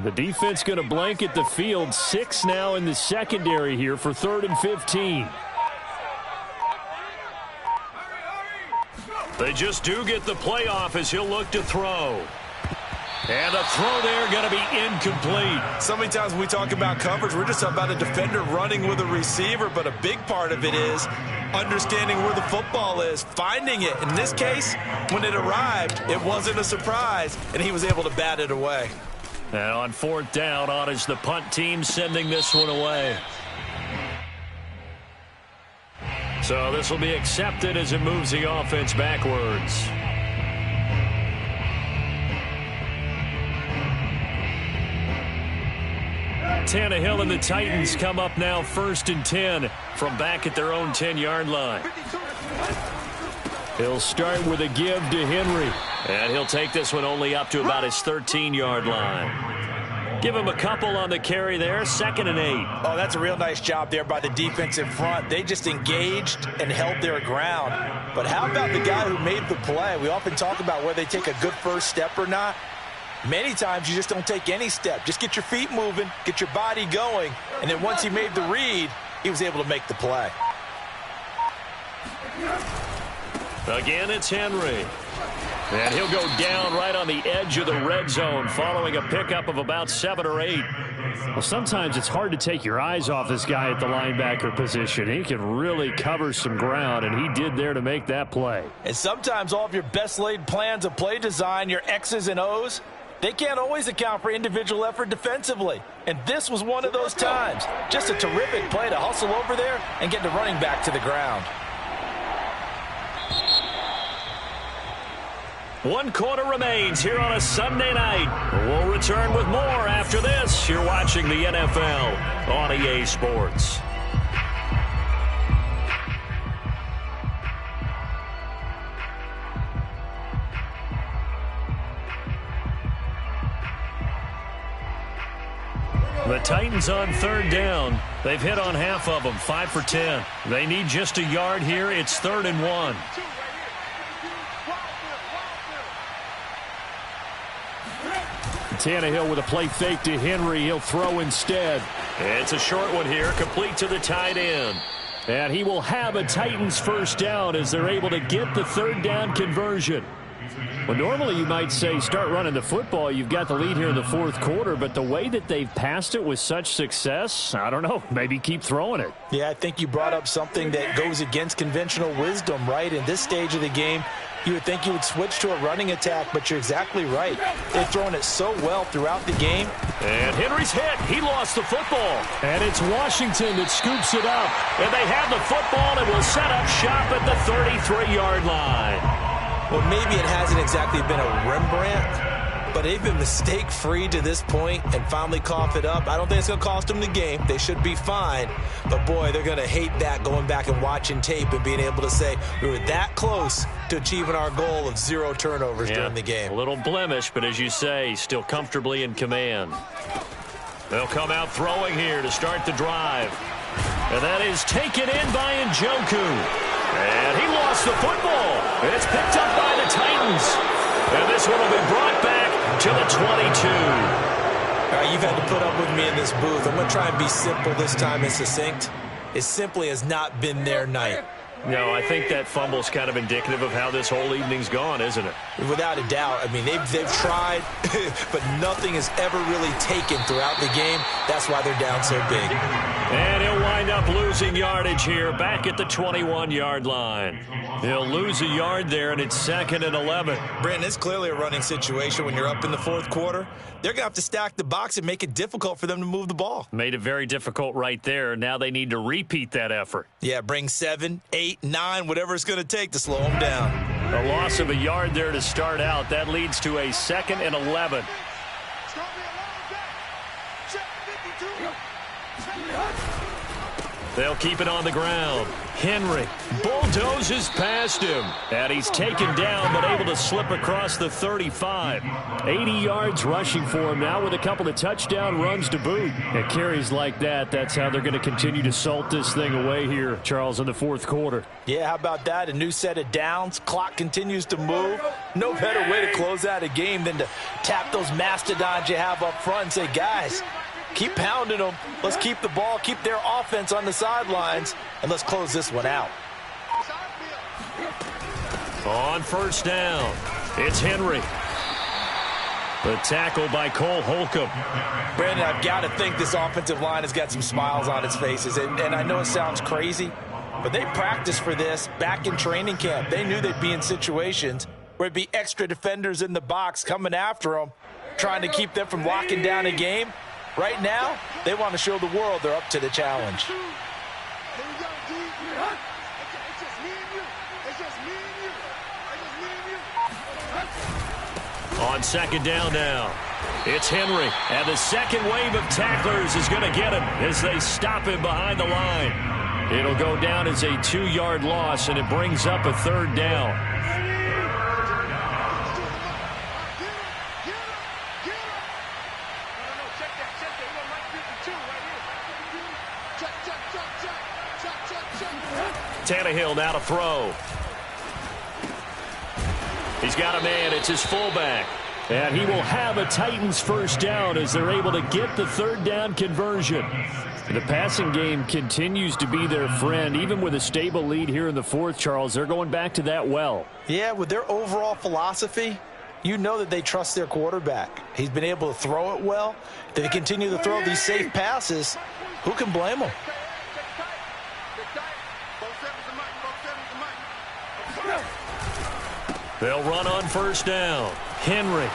The defense going to blanket the field. 6 now in the secondary here for 3rd and 15. They just do get the playoff as he'll look to throw. And the throw there going to be incomplete. So many times when we talk about coverage, we're just talking about a defender running with a receiver, but a big part of it is understanding where the football is, finding it. In this case, when it arrived, it wasn't a surprise, and he was able to bat it away. And on 4th down, on is the punt team sending this one away. So this will be accepted as it moves the offense backwards. Tannehill and the Titans come up now 1st and 10 from back at their own 10-yard line. He'll start with a give to Henry, and he'll take this one only up to about his 13-yard line. Give him a couple on the carry there, 2nd and 8. Oh, that's a real nice job there by the defensive front. They just engaged and held their ground. But how about the guy who made the play? We often talk about whether they take a good first step or not. Many times you just don't take any step. Just get your feet moving, get your body going, and then once he made the read, he was able to make the play. Again, it's Henry. And he'll go down right on the edge of the red zone following a pickup of about 7 or 8. Well, sometimes it's hard to take your eyes off this guy at the linebacker position. He can really cover some ground, and he did there to make that play. And sometimes all of your best laid plans of play design, your X's and O's, they can't always account for individual effort defensively. And this was one of those times. Just a terrific play to hustle over there and get the running back to the ground. 1 quarter remains here on a Sunday night. We'll return with more after this. You're watching the NFL on EA Sports. The Titans on 3rd down. They've hit on half of them, 5 for 10. They need just a yard here. It's 3rd and 1. Tannehill with a play fake to Henry. He'll throw instead. It's a short one here, complete to the tight end. And he will have a Titans 1st down as they're able to get the 3rd down conversion. Well, normally you might say start running the football. You've got the lead here in the 4th quarter, but the way that they've passed it with such success, I don't know, maybe keep throwing it. Yeah, I think you brought up something that goes against conventional wisdom, right? In this stage of the game, you would think you would switch to a running attack, but you're exactly right. They've thrown it so well throughout the game. And Henry's hit. He lost the football. And it's Washington that scoops it up. And they have the football and will set up shop at the 33-yard line. Well, maybe it hasn't exactly been a Rembrandt, but they've been mistake-free to this point and finally cough it up. I don't think it's going to cost them the game. They should be fine. But, boy, they're going to hate that going back and watching tape and being able to say we were that close to achieving our goal of 0 turnovers during the game. A little blemish, but as you say, still comfortably in command. They'll come out throwing here to start the drive. And that is taken in by Njoku. And he lost the football. It's picked up by the Titans. And this one will be brought back to the 22. All right, you've had to put up with me in this booth. I'm going to try and be simple this time and succinct. It simply has not been their night. No, I think that fumble's kind of indicative of how this whole evening's gone, isn't it? Without a doubt. I mean, they've tried, but nothing has ever really taken throughout the game. That's why they're down so big. And he'll wind up losing yardage here back at the 21-yard line. He'll lose a yard there, and it's 2nd and 11. Brandon, it's clearly a running situation when you're up in the 4th quarter. They're going to have to stack the box and make it difficult for them to move the ball. Made it very difficult right there. Now they need to repeat that effort. Yeah, bring 7, 8, 9, whatever it's going to take to slow them down. A loss of a yard there to start out. That leads to a 2nd and 11. They'll keep it on the ground. Henry bulldozes past him. And he's taken down, but able to slip across the 35. 80 yards rushing for him now with a couple of touchdown runs to boot. And carries like that, that's how they're going to continue to salt this thing away here, Charles, in the 4th quarter. Yeah, how about that? A new set of downs. Clock continues to move. No better way to close out a game than to tap those mastodons you have up front and say, guys, keep pounding them. Let's keep the ball, keep their offense on the sidelines, and let's close this one out. On 1st down, it's Henry. The tackle by Cole Holcomb. Brandon, I've got to think this offensive line has got some smiles on its faces. And I know it sounds crazy, but they practiced for this back in training camp. They knew they'd be in situations where it'd be extra defenders in the box coming after them, trying to keep them from locking down a game. Right now, they want to show the world they're up to the challenge. On second down now, it's Henry, and the second wave of tacklers is going to get him as they stop him behind the line. It'll go down as a 2-yard loss, and it brings up a third down. Tannehill now to throw. He's got a man. It's his fullback. And he will have a Titans first down as they're able to get the third down conversion. The passing game continues to be their friend. Even with a stable lead here in the fourth, Charles, they're going back to that well. Yeah, with their overall philosophy, you know that they trust their quarterback. He's been able to throw it well. They continue to throw these safe passes. Who can blame them? They'll run on first down. Henry.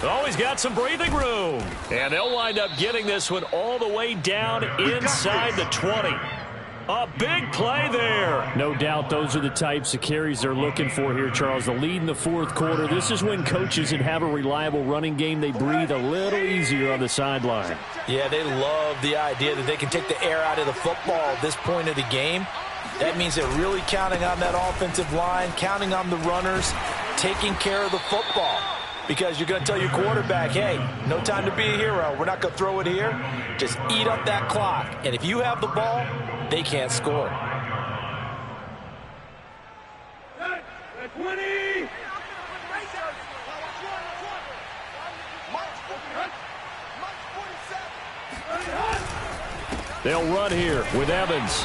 Oh, he's got some breathing room. And they'll wind up getting this one all the way down inside the 20. A big play there. No doubt those are the types of carries they're looking for here, Charles. The lead in the fourth quarter. This is when coaches that have a reliable running game, they breathe a little easier on the sideline. Yeah, they love the idea that they can take the air out of the football at this point of the game. That means they're really counting on that offensive line, counting on the runners, taking care of the football. Because you're going to tell your quarterback, hey, no time to be a hero. We're not going to throw it here. Just eat up that clock. And if you have the ball, they can't score. They'll run here with Evans.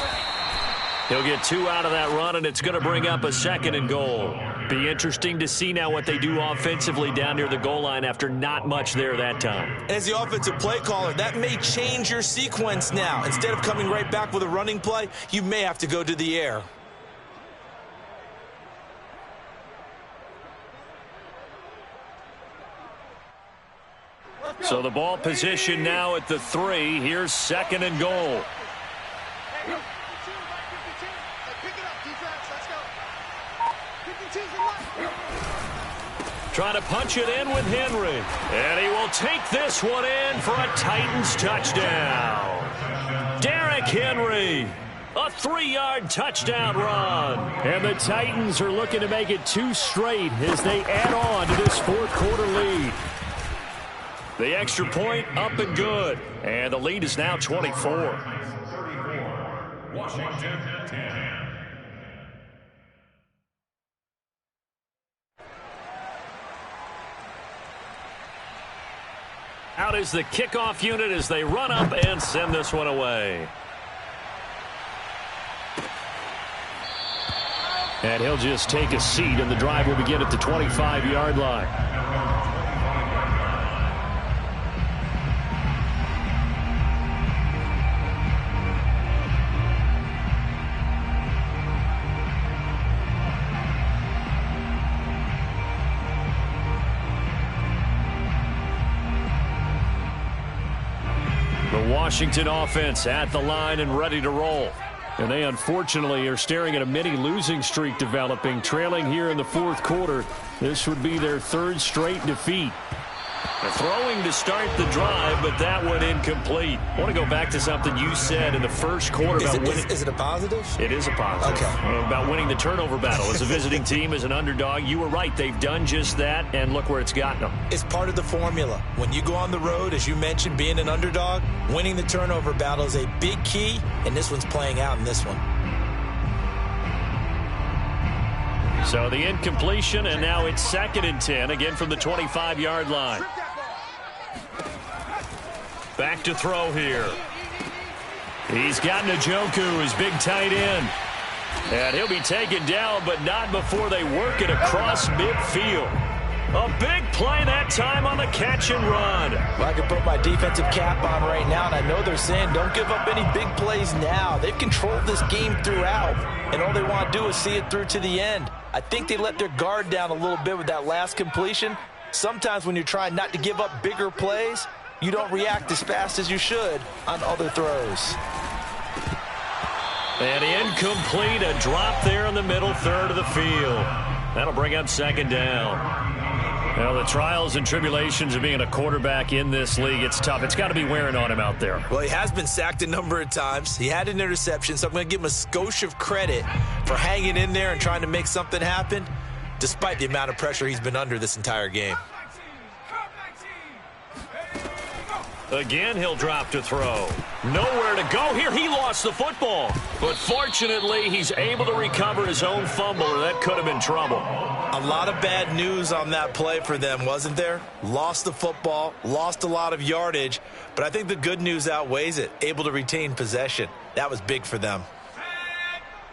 He'll get 2 out of that run, and it's going to bring up a second and goal. Be interesting to see now what they do offensively down near the goal line after not much there that time. As the offensive play caller, that may change your sequence now. Instead of coming right back with a running play, you may have to go to the air. So the ball position now at the 3. Here's second and goal. Trying to punch it in with Henry. And he will take this one in for a Titans touchdown. Derrick Henry. A 3-yard touchdown run. And the Titans are looking to make it 2 straight as they add on to this fourth quarter lead. The extra point up and good. And the lead is now 24. Washington 10. Out is the kickoff unit as they run up and send this one away. And he'll just take a seat, and the drive will begin at the 25-yard line. Washington offense at the line and ready to roll. And they unfortunately are staring at a mini losing streak developing, trailing here in the fourth quarter. This would be their 3rd straight defeat. They're throwing to start the drive, but that one incomplete. I want to go back to something you said in the first quarter about winning. Is it a positive? It is a positive. Okay. About winning the turnover battle. As a visiting team, as an underdog, you were right. They've done just that, and look where it's gotten them. It's part of the formula. When you go on the road, as you mentioned, being an underdog, winning the turnover battle is a big key, and this one's playing out in this one. So the incompletion, and now it's 2nd and 10, again from the 25-yard line. Back to throw here. He's got Njoku, his big tight end. And he'll be taken down, but not before they work it across midfield. A big play that time on the catch and run. Well, I can put my defensive cap on right now, and I know they're saying don't give up any big plays now. They've controlled this game throughout, and all they want to do is see it through to the end. I think they let their guard down a little bit with that last completion. Sometimes when you're trying not to give up bigger plays, you don't react as fast as you should on other throws. And incomplete, a drop there in the middle third of the field. That'll bring up second down. Well, the trials and tribulations of being a quarterback in this league, it's tough. It's got to be wearing on him out there. Well, he has been sacked a number of times. He had an interception, so I'm going to give him a skosh of credit for hanging in there and trying to make something happen, despite the amount of pressure he's been under this entire game. Again, he'll drop to throw. Nowhere to go here. He lost the football. But fortunately, he's able to recover his own fumble, or that could have been trouble. A lot of bad news on that play for them, wasn't there? Lost the football, lost a lot of yardage, but I think the good news outweighs it. Able to retain possession. That was big for them.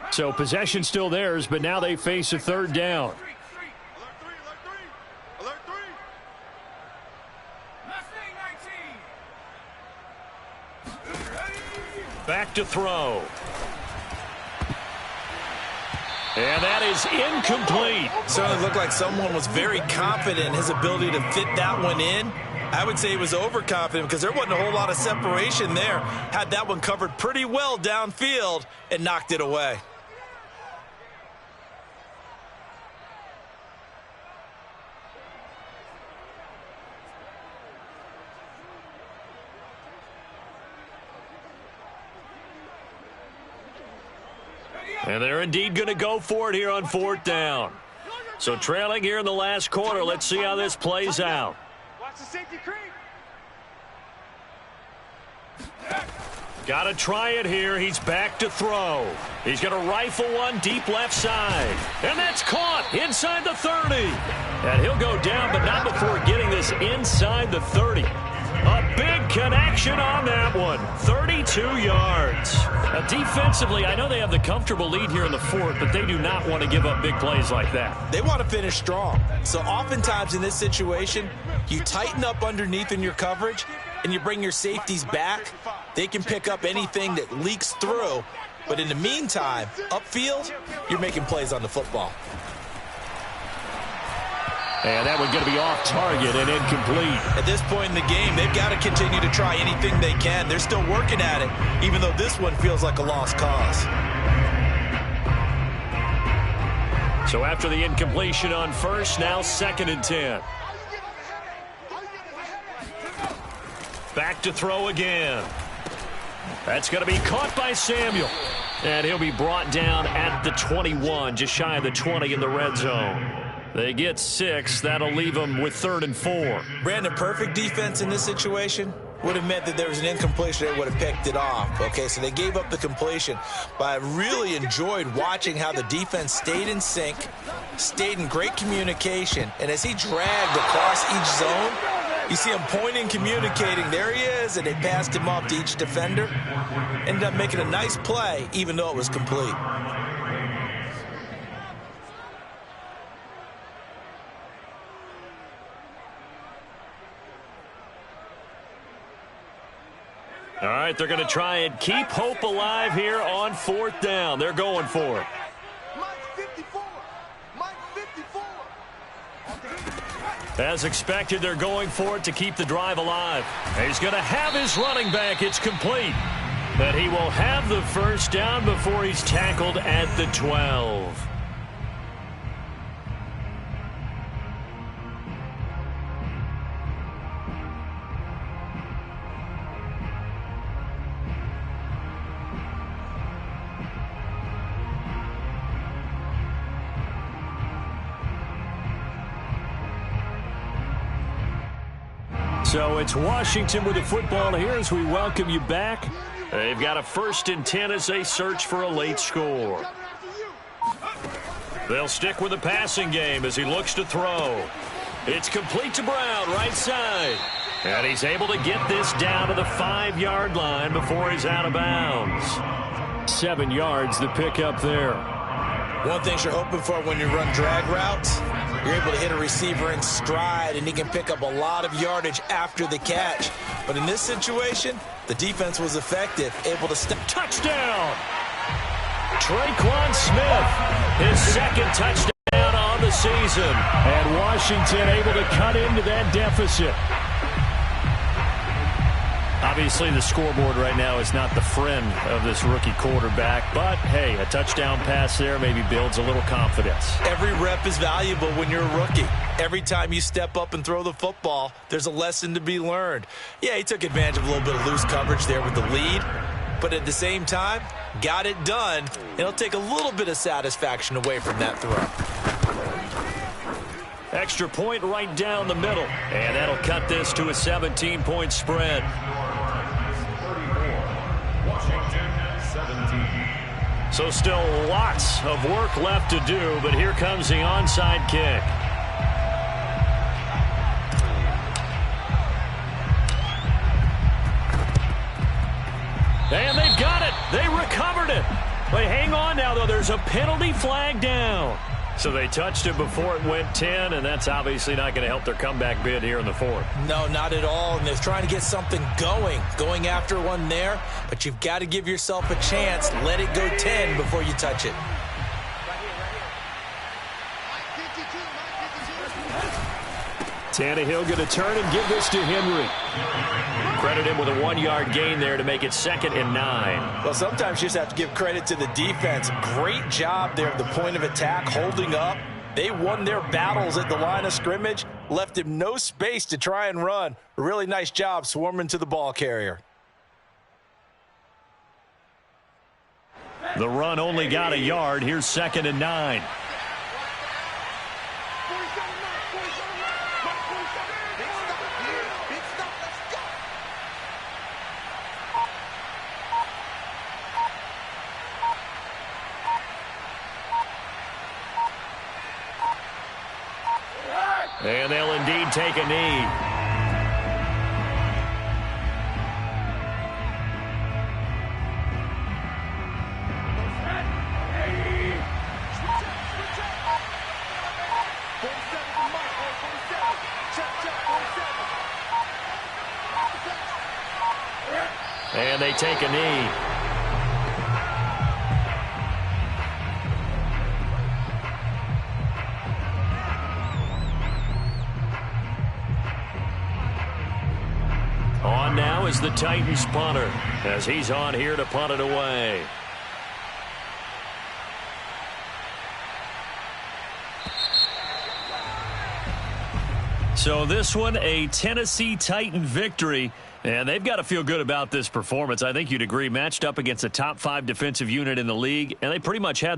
So possession still theirs, but now they face a third down. Back to throw. And that is incomplete. Certainly looked like someone was very confident in his ability to fit that one in. I would say he was overconfident because there wasn't a whole lot of separation there. Had that one covered pretty well downfield and knocked it away. And they're indeed going to go for it here on fourth down. So trailing here in the last quarter. Let's see how this plays out. Watch the safety creep. Got to try it here. He's back to throw. He's going to rifle one deep left side. And that's caught inside the 30. And he'll go down, but not before getting this inside the 30. A big connection on that one. 32 yards. Now, defensively, I know they have the comfortable lead here in the fourth, but they do not want to give up big plays like that. They want to finish strong. So oftentimes in this situation, you tighten up underneath in your coverage and you bring your safeties back. They can pick up anything that leaks through. But in the meantime, upfield, you're making plays on the football. And that one's going to be off target and incomplete. At this point in the game, they've got to continue to try anything they can. They're still working at it, even though this one feels like a lost cause. So after the incompletion on first, now 2nd and 10. Back to throw again. That's going to be caught by Samuel. And he'll be brought down at the 21, just shy of the 20 in the red zone. They get 6. That'll leave them with 3rd and 4. Brandon, perfect defense in this situation would have meant that there was an incompletion. They would have picked it off. Okay, so they gave up the completion. But I really enjoyed watching how the defense stayed in sync, stayed in great communication. And as he dragged across each zone, you see him pointing, communicating. There he is, and they passed him off to each defender. Ended up making a nice play, even though it was complete. All right, they're going to try and keep hope alive here on 4th down. They're going for it. As expected, they're going for it to keep the drive alive. He's going to have his running back. It's complete. But he will have the first down before he's tackled at the 12. So it's Washington with the football here as we welcome you back. They've got a 1st and 10 as they search for a late score. They'll stick with the passing game as he looks to throw. It's complete to Brown, right side. And he's able to get this down to the 5-yard line before he's out of bounds. 7 yards, the pickup there. One thing you're hoping for when you run drag routes, You're able to hit a receiver in stride, and he can pick up a lot of yardage after the catch. But in this situation, the defense was effective, able to step. Touchdown! Traquan Smith, his second touchdown on the season. And Washington able to cut into that deficit. Obviously, the scoreboard right now is not the friend of this rookie quarterback. But, hey, a touchdown pass there maybe builds a little confidence. Every rep is valuable when you're a rookie. Every time you step up and throw the football, there's a lesson to be learned. Yeah, he took advantage of a little bit of loose coverage there with the lead. But at the same time, got it done. It'll take a little bit of satisfaction away from that throw. Extra point right down the middle. And that'll cut this to a 17-point spread. So still lots of work left to do, but here comes the onside kick. And they've got it. They recovered it. But hang on now, though. There's a penalty flag down. So they touched it before it went 10, and that's obviously not going to help their comeback bid here in the fourth. No, not at all. And they're trying to get something going after one there. But you've got to give yourself a chance. Let it go 10 before you touch it. Tannehill going to turn and give this to Henry. Credit him with a 1-yard gain there to make it 2nd and 9. Well, sometimes you just have to give credit to the defense. Great job there at the point of attack, holding up. They won their battles at the line of scrimmage, left him no space to try and run. A really nice job swarming to the ball carrier. The run only got a yard. Here's 2nd and 9. And they'll indeed take a knee. And they take a knee. On now is the Titans punter as he's on here to punt it away. So this one, a Tennessee Titan victory, and they've got to feel good about this performance. I think you'd agree, matched up against a top 5 defensive unit in the league, and they pretty much had